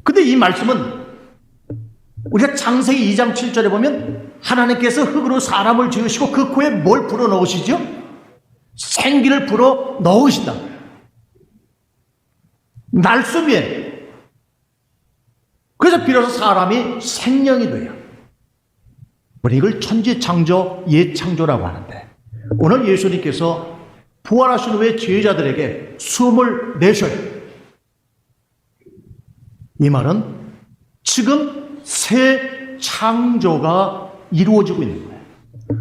근데 이 말씀은 우리가 창세기 2장 7절에 보면 하나님께서 흙으로 사람을 지으시고 그 코에 뭘 불어 넣으시죠? 생기를 불어 넣으신다. 날숨이에요. 그래서 비로소 사람이 생명이 돼요. 우리 이걸 천지창조, 예창조라고 하는데, 오늘 예수님께서 부활하신 후에 제자들에게 숨을 내셔요. 이 말은 지금 새 창조가 이루어지고 있는 거예요.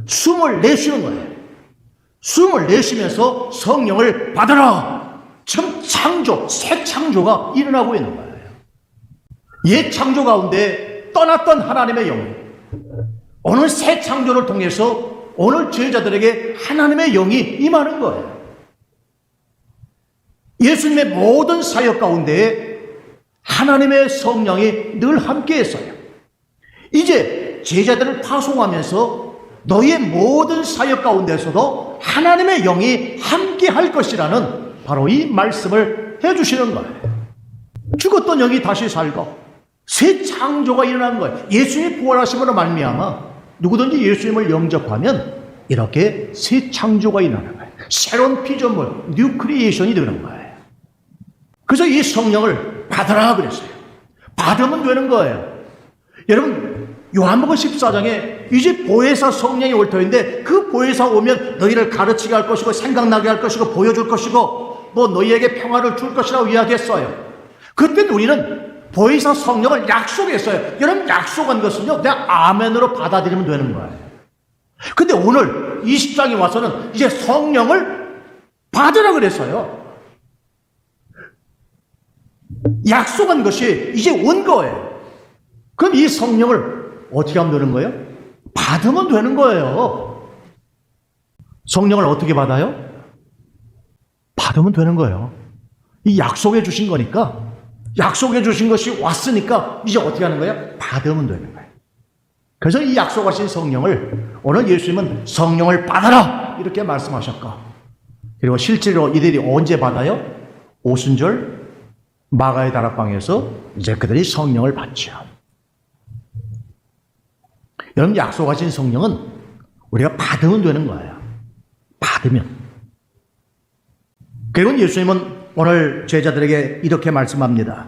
숨을 내쉬는 거예요. 숨을 내쉬면서 성령을 받아라. 지금 창조, 새 창조가 일어나고 있는 거예요. 옛 창조 가운데 떠났던 하나님의 영이 오늘 새 창조를 통해서 오늘 제자들에게 하나님의 영이 임하는 거예요. 예수님의 모든 사역 가운데 하나님의 성령이 늘 함께 했어요. 이제 제자들을 파송하면서 너희의 모든 사역 가운데서도 하나님의 영이 함께 할 것이라는 바로 이 말씀을 해주시는 거예요. 죽었던 영이 다시 살고 새 창조가 일어난 거예요. 예수님이 부활하심으로 말미암아 누구든지 예수님을 영접하면 이렇게 새 창조가 일어나는 거예요. 새로운 피조물, 뉴 크리에이션이 되는 거예요. 그래서 이 성령을 받으라 그랬어요. 받으면 되는 거예요. 여러분, 요한복음 14장에 이제 보혜사 성령이 올 터인데 그 보혜사 오면 너희를 가르치게 할 것이고 생각나게 할 것이고 보여줄 것이고 뭐 너희에게 평화를 줄 것이라고 이야기했어요. 그때 우리는 보혜사 성령을 약속했어요. 여러분, 약속한 것은요 그냥 아멘으로 받아들이면 되는 거예요. 근데 오늘 20장에 와서는 이제 성령을 받으라 그랬어요. 약속한 것이 이제 온 거예요. 그럼 이 성령을 어떻게 하면 되는 거예요? 받으면 되는 거예요. 성령을 어떻게 받아요? 받으면 되는 거예요. 이 약속해 주신 거니까, 약속해 주신 것이 왔으니까 이제 어떻게 하는 거예요? 받으면 되는 거예요. 그래서 이 약속하신 성령을 오늘 예수님은 성령을 받아라 이렇게 말씀하셨고, 그리고 실제로 이들이 언제 받아요? 오순절 마가의 다락방에서 이제 그들이 성령을 받죠. 여러분, 약속하신 성령은 우리가 받으면 되는 거예요. 받으면. 그리고 예수님은 오늘 제자들에게 이렇게 말씀합니다.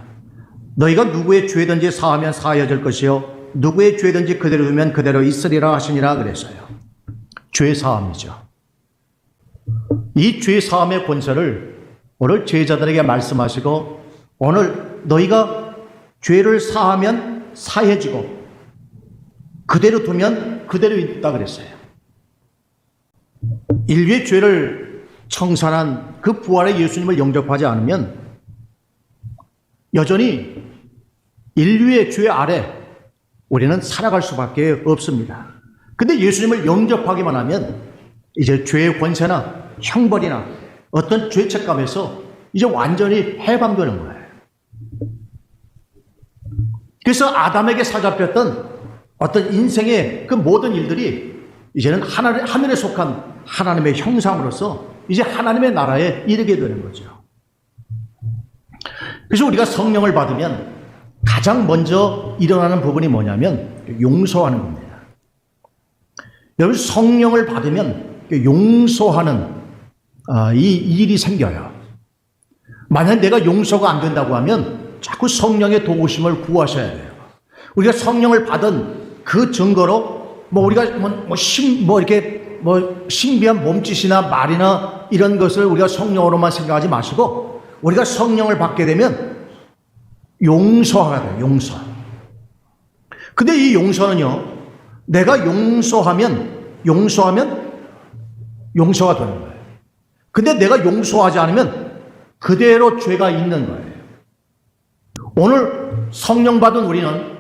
너희가 누구의 죄든지 사하면 사하여질 것이요 누구의 죄든지 그대로 두면 그대로 있으리라 하시니라 그랬어요. 죄 사함이죠. 이 죄 사함의 권세를 오늘 제자들에게 말씀하시고, 오늘 너희가 죄를 사하면 사해지고 그대로 두면 그대로 있다 그랬어요. 인류의 죄를 청산한 그 부활의 예수님을 영접하지 않으면 여전히 인류의 죄 아래 우리는 살아갈 수밖에 없습니다. 근데 예수님을 영접하기만 하면 이제 죄의 권세나 형벌이나 어떤 죄책감에서 이제 완전히 해방되는 거예요. 그래서 아담에게 사잡혔던 어떤 인생의 그 모든 일들이 이제는 하늘에 속한 하나님의 형상으로서 이제 하나님의 나라에 이르게 되는 거죠. 그래서 우리가 성령을 받으면 가장 먼저 일어나는 부분이 뭐냐면 용서하는 겁니다. 여러분, 성령을 받으면 용서하는 이 일이 생겨요. 만약 내가 용서가 안 된다고 하면 자꾸 성령의 도우심을 구하셔야 돼요. 우리가 성령을 받은 그 증거로 우리가 이렇게 신비한 몸짓이나 말이나 이런 것을 우리가 성령으로만 생각하지 마시고, 우리가 성령을 받게 되면 용서가 돼요. 용서. 근데 이 용서는요, 내가 용서하면 용서가 되는 거예요. 근데 내가 용서하지 않으면 그대로 죄가 있는 거예요. 오늘 성령 받은 우리는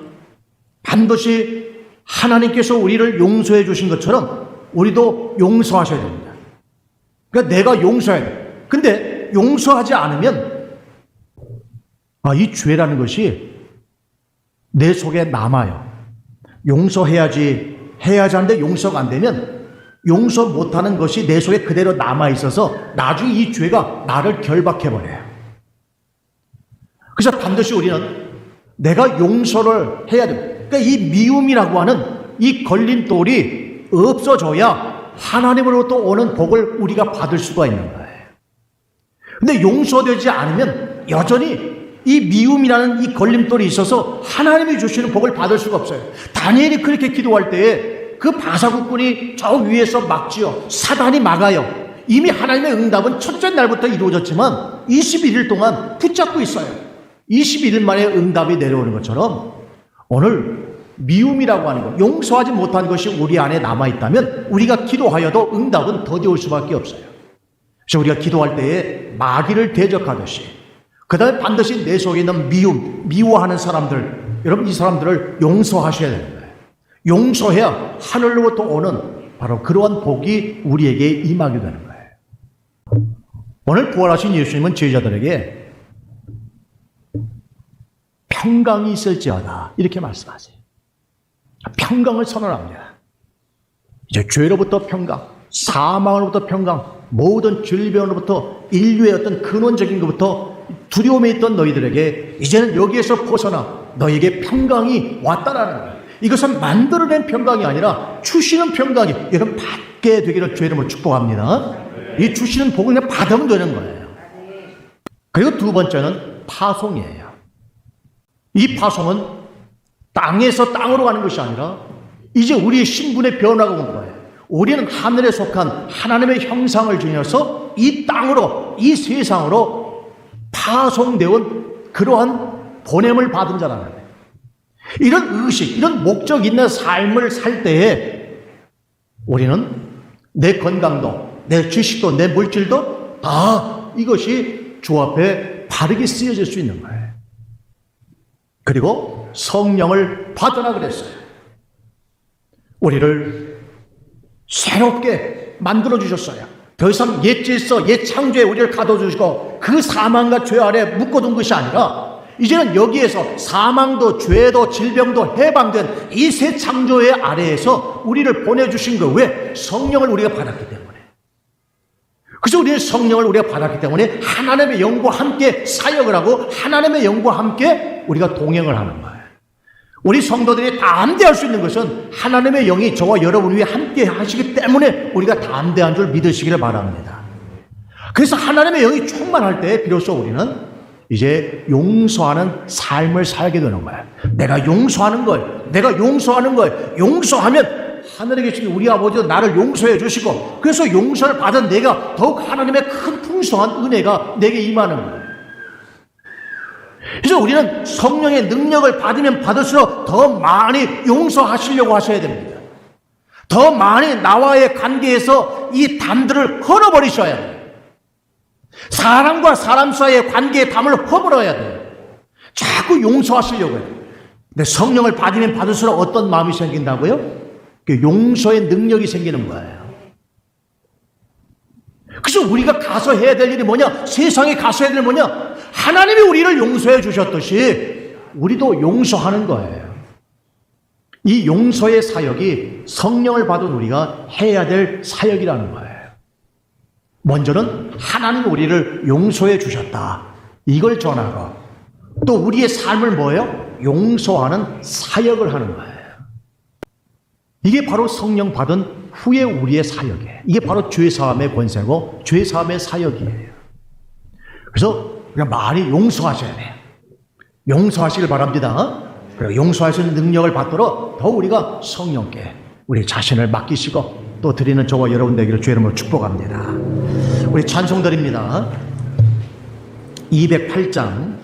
반드시 하나님께서 우리를 용서해 주신 것처럼 우리도 용서하셔야 됩니다. 그러니까 내가 용서해야 돼요. 근데 용서하지 않으면 이 죄라는 것이 내 속에 남아요. 용서해야지 하는데 용서가 안 되면 용서 못하는 것이 내 속에 그대로 남아있어서 나중에 이 죄가 나를 결박해버려요. 그래서 반드시 우리는 내가 용서를 해야 됩니다. 그러니까 이 미움이라고 하는 이 걸림돌이 없어져야 하나님으로부터 오는 복을 우리가 받을 수가 있는 거예요. 근데 용서되지 않으면 여전히 이 미움이라는 이 걸림돌이 있어서 하나님이 주시는 복을 받을 수가 없어요. 다니엘이 그렇게 기도할 때에 그 바사국군이 저 위에서 막지요. 사단이 막아요. 이미 하나님의 응답은 첫째 날부터 이루어졌지만 21일 동안 붙잡고 있어요. 21일 만에 응답이 내려오는 것처럼 오늘 미움이라고 하는 것, 용서하지 못한 것이 우리 안에 남아있다면 우리가 기도하여도 응답은 더디올 수밖에 없어요. 그래서 우리가 기도할 때에 마귀를 대적하듯이 그 다음에 반드시 내 속에 있는 미워하는 사람들, 여러분 이 사람들을 용서하셔야 되는 거예요. 용서해야 하늘로부터 오는 바로 그러한 복이 우리에게 임하게 되는 거예요. 오늘 부활하신 예수님은 제자들에게 평강이 있을지어다 이렇게 말씀하세요. 평강을 선언합니다. 이제 죄로부터 평강, 사망으로부터 평강, 모든 질병으로부터 인류의 어떤 근원적인 것부터 두려움에 있던 너희들에게 이제는 여기에서 벗어나 너희에게 평강이 왔다라는 거예요. 이것은 만들어낸 평강이 아니라 주시는 평강이 여러분 받게 되기를 주의 이름으로 축복합니다. 이 주시는 복을 그냥 받으면 되는 거예요. 그리고 두 번째는 파송이에요. 이 파송은 땅에서 땅으로 가는 것이 아니라 이제 우리의 신분의 변화가 온 거예요. 우리는 하늘에 속한 하나님의 형상을 지녀서 이 땅으로, 이 세상으로 파송되어 온 그러한 보냄을 받은 자라는 거예요. 이런 의식, 이런 목적 있는 삶을 살 때에 우리는 내 건강도, 내 지식도, 내 물질도 다 이것이 주 앞에 바르게 쓰여질 수 있는 거예요. 그리고 성령을 받으라 그랬어요. 우리를 새롭게 만들어주셨어요. 더 이상 옛 질서, 옛 창조에 우리를 가둬주시고 그 사망과 죄 아래 묶어둔 것이 아니라 이제는 여기에서 사망도 죄도 질병도 해방된 이 새 창조의 아래에서 우리를 보내주신 거예요. 왜? 성령을 우리가 받았기 때문에. 그래서 우리는 성령을 우리가 받았기 때문에 하나님의 영과 함께 사역을 하고 하나님의 영과 함께 우리가 동행을 하는 거예요. 우리 성도들이 담대할 수 있는 것은 하나님의 영이 저와 여러분 위에 함께 하시기 때문에 우리가 담대한 줄 믿으시기를 바랍니다. 그래서 하나님의 영이 충만할 때 비로소 우리는 이제 용서하는 삶을 살게 되는 거예요. 내가 용서하는 거예요. 내가 용서하는 거예요. 용서하면 하늘에 계신 우리 아버지도 나를 용서해 주시고 그래서 용서를 받은 내가 더욱 하나님의 큰 풍성한 은혜가 내게 임하는 거예요. 그래서 우리는 성령의 능력을 받으면 받을수록 더 많이 용서하시려고 하셔야 됩니다. 더 많이 나와의 관계에서 이 담들을 헐어버리셔야 돼요. 사람과 사람 사이의 관계의 담을 허물어야 돼요. 자꾸 용서하시려고 해요. 근데 성령을 받으면 받을수록 어떤 마음이 생긴다고요? 용서의 능력이 생기는 거예요. 그래서 우리가 가서 해야 될 일이 뭐냐? 세상에 가서 해야 될 일이 뭐냐? 하나님이 우리를 용서해 주셨듯이 우리도 용서하는 거예요. 이 용서의 사역이 성령을 받은 우리가 해야 될 사역이라는 거예요. 먼저는 하나님이 우리를 용서해 주셨다. 이걸 전하고 또 우리의 삶을 뭐예요? 용서하는 사역을 하는 거예요. 이게 바로 성령 받은 후에 우리의 사역이에요. 이게 바로 죄사함의 권세고 죄사함의 사역이에요. 그래서 그냥 많이 용서하셔야 돼요. 용서하시길 바랍니다. 그리고 용서하시는 능력을 받도록 더 우리가 성령께 우리 자신을 맡기시고 또 드리는 저와 여러분 되기를 주의 이름으로 축복합니다. 우리 찬송 드립니다. 208장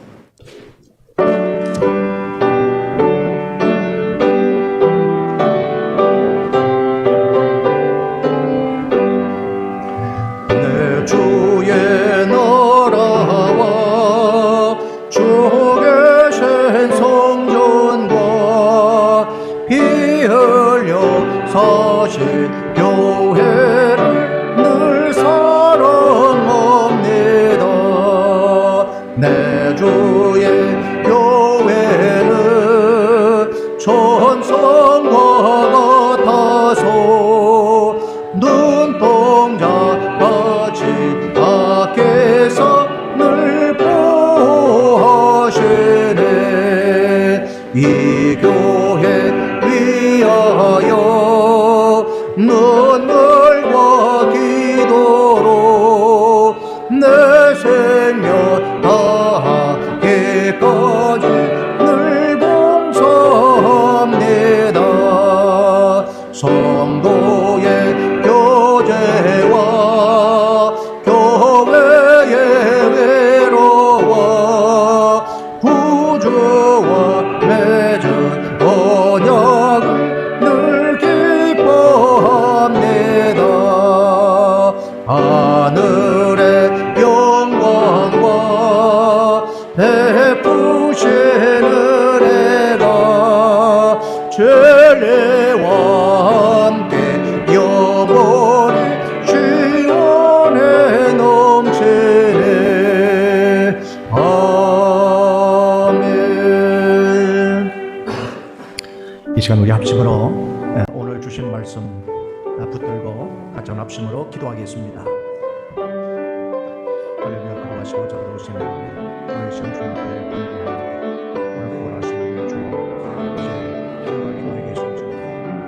하늘의 영광과 베푸신 은혜가 죄례와 함께 영원히 지원에 넘치네. 아멘. 이 시간 우리 합심으로 오늘 주신 말씀 붙들고 같이 합심으로 기도하겠습니다. 할렐루야. 기도하시고 저로 오시는 오늘 시간 주님 앞에 간구합니다. 오늘 구원하시는 주 이제 평강이 너에게 있을지,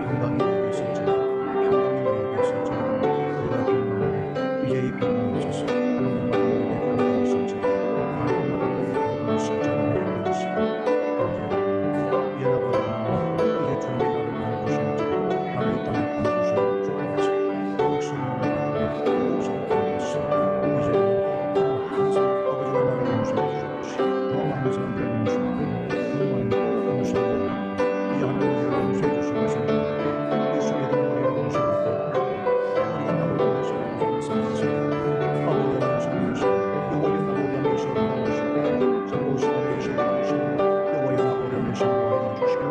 평강이 너에게 있을지, 평강이 너에게 있을지, 우리가 평강을 이제 이 평강이 있었어. 하나님과 너에게 평강이 있을지, 하나님과 너에게 평강이 있을지, 하나님과 있을지. 이제 나보다 이제 주님이 나를 보내주시는지, 나를 이 땅에 보내주시는지 주님께서 목숨을 내게 목숨을 드리겠어. 이제 항상 아버지가 나를 용서해 주셨지. 더 많은 사람들을 용서하고 더 많은 용서하고 이제 하나님을 용서해 주신 것을 예수 믿음으로 용서하고 우리가 나보다 예수를 용서했습니다. 아버지가 예수를 용서하고 여호와여 나보다 예수를 도와주시고 살고시고 예수를 도와주시고 여호와여 나보다 예수를 도와주시고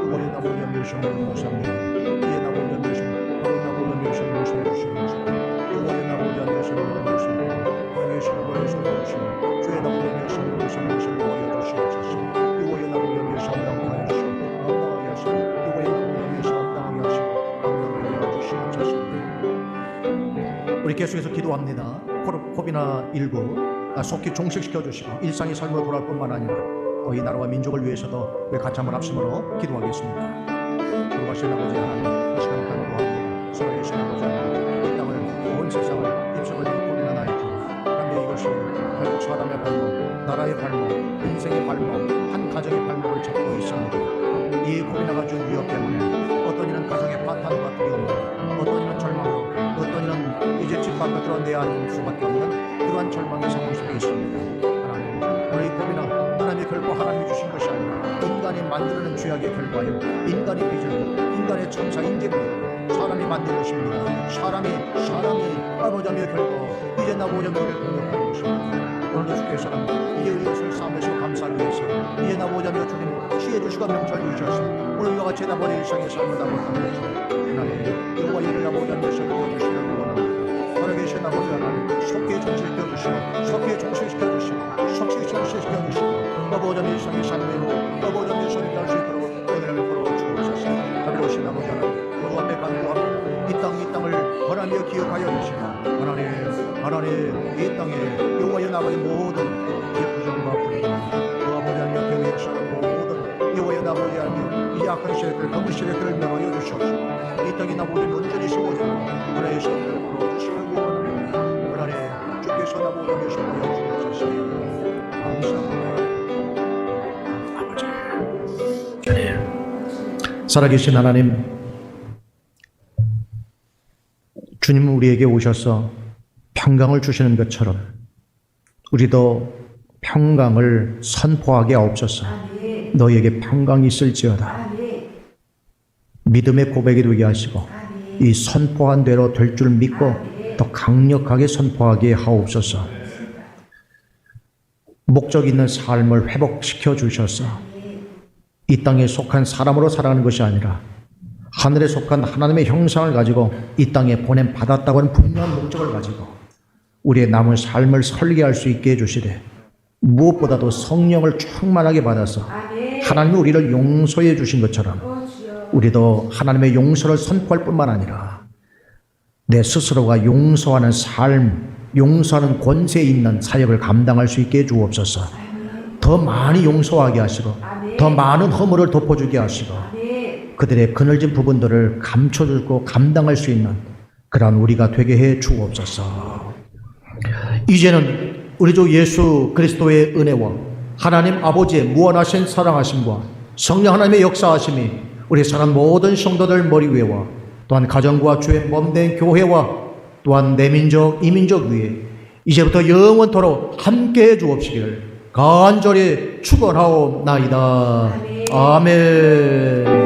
여호와여 나보다 예수를 감사합니다. 이제 나보다 예수를 바로 나보다 예수를 용서해 주시는 것을 여호와여 나보다 예수를 도와주시고 예수를 도와주시고 주의 나보다 예수를 용서해 주시고 여호와여 주시옵소서. 여호와여 나보다 예수를 감사하여 주시고 감사하여 하시고 여호와여 나보다 예수를 감사하여 하시고 감사하여 주시옵소서. 우리 계속해서 기도합니다. 코로나19 속히 종식시켜 주시고 일상의 삶으로 돌아올 뿐만 아니라 이 나라와 민족을 위해서도 우리 같이 한번 합심으로 기도하겠습니다. 돌아가신 아버지 하나님, 이 시간 간구합니다. 살아계신 아버지 하나님, 이 땅을 온 세상을 입속을 코로나19 그런데 이것이 결국 사람의 발목, 나라의 발목, 인생의 발목, 한 가정의 발목을 잡고 있습니다. 이 코로나가 준 위협 때문에 어떤 이는 가정의 파탄과 두려움, 어떤 이는 절망으로, 어떤 이는 이제 집 바깥으로 내야할 수밖에 없는 그러한 절망의 상황 속에 있습니다. 하나님, 오늘 이 코로나 하나님이 결코 하나님이 주신 것이 아니라 인간이 만들어낸 죄악의 결과요, 인간의 빚을, 인간의 천사 인재를 사람이 만든 것입니다. 사람이 아버지의 결과 이제 나보자 너를 공격하는 것입니다. 오늘도 주께서는 이제 이것을 삼으시고 감사를 위해서 이제 나보자며 주님 시해 주시고 명철 주셔서 오늘 이와 같이 나보자 일상의 삶을 나보자며 하나님 여호와 이를 나보자며 세워주시기를 원합니다. 살아계신 아버지 하나님 속히 정신시켜 주시고 속히 정신시켜 주시고 속히 정신시켜 주시고 나보자며 일상의 삶으로 나보자며 일상을 할 수 있도록 은혜를 베풀어 주옵소서. 하늘오신 아버지 하나님 모두 앞에 간구합니다. 이 땅을 하나님여 기억하여 주시고 하나님 이 땅에 여호와의 나라의 모든 부정과 불의와 아버지 하나님 교회의 사람 모든 여호와의 나라의 하나님 이 악한 세력들 거부 세력들을 멸하여 주시옵소서. 이 땅에 나보다 온전히 세워지고 하나님의 세력들을 풀어주시고 하나님 주께서 나보다 계시하여 주옵소서. 감사합니다. 아버지 살아계신 하나님, 주님은 우리에게 오셔서 평강을 주시는 것처럼 우리도 평강을 선포하게 하옵소서. 너희에게 평강이 있을지어다. 믿음의 고백이 되게 하시고 이 선포한 대로 될 줄 믿고 더 강력하게 선포하게 하옵소서. 목적 있는 삶을 회복시켜 주셔서 이 땅에 속한 사람으로 살아가는 것이 아니라 하늘에 속한 하나님의 형상을 가지고 이 땅에 보냄 받았다고 하는 분명한 목적을 가지고 우리의 남은 삶을 설계할 수 있게 해주시되 무엇보다도 성령을 충만하게 받아서 하나님이 우리를 용서해 주신 것처럼 우리도 하나님의 용서를 선포할 뿐만 아니라 내 스스로가 용서하는 삶, 용서하는 권세 있는 사역을 감당할 수 있게 해주옵소서. 더 많이 용서하게 하시고 더 많은 허물을 덮어주게 하시고 그들의 그늘진 부분들을 감춰주고 감당할 수 있는 그러한 우리가 되게 해 주옵소서. 이제는 우리 주 예수 그리스도의 은혜와 하나님 아버지의 무한하신 사랑하심과 성령 하나님의 역사하심이 우리 사랑 모든 성도들 머리 위에와 또한 가정과 주의 몸된 교회와 또한 내 민족 이민족 위에 이제부터 영원토록 함께해 주옵시기를 간절히 축원하옵나이다. 아멘.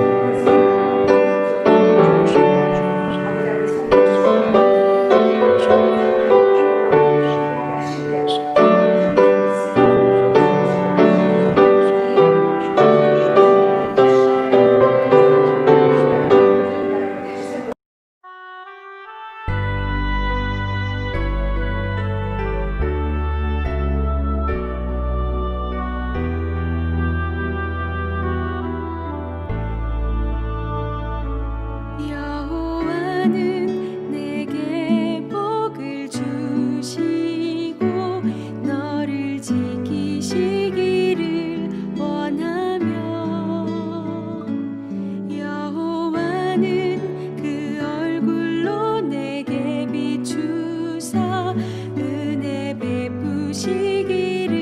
은혜 베푸시기를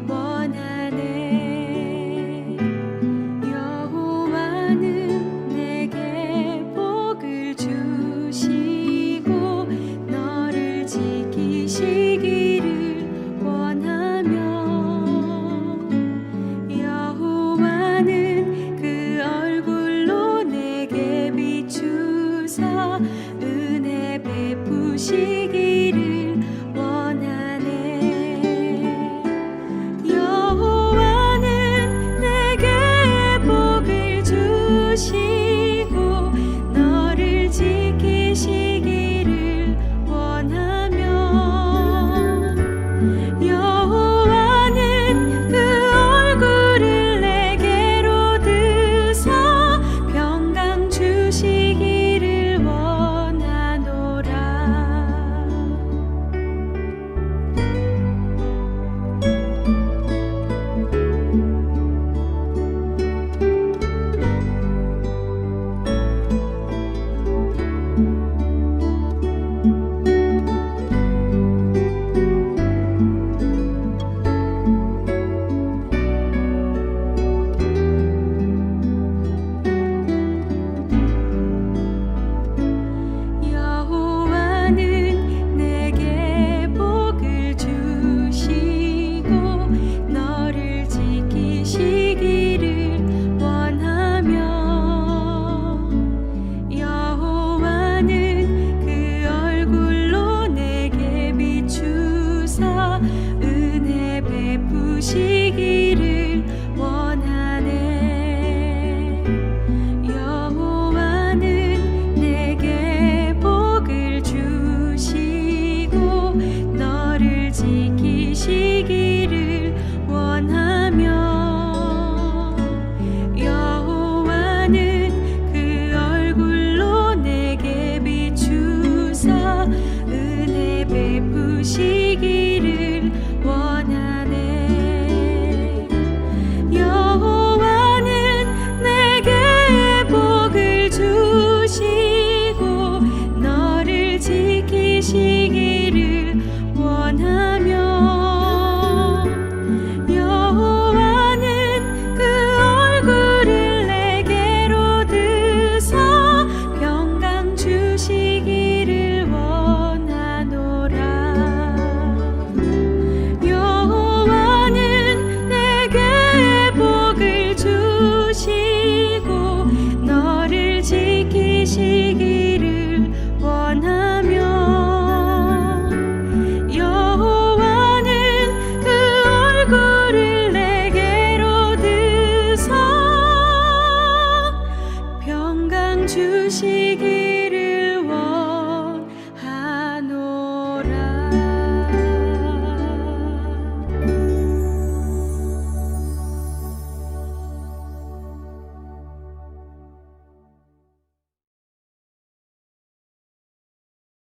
원하네. 여호와는 내게 복을 주시고 너를 지키시기를 원하며 여호와는 그 얼굴로 내게 비추사 은혜 베푸시기를 원하네. 여호와는 내게 복을 주시고 너를 지키시기를 원하며 여호와는 그 얼굴을 내게로 드사 평강 주시기를 원하노라. 여호와는 내게 복을 주시고 너를 지키시기를 원하며 여호와는 그 얼굴로 내게 비추사 은혜 베푸시기를 원하네. 여호와는 내게 복을 주시고 너를 지키시기를 원하며 여호와는 그 얼굴로 내게 비추사 은혜 베푸시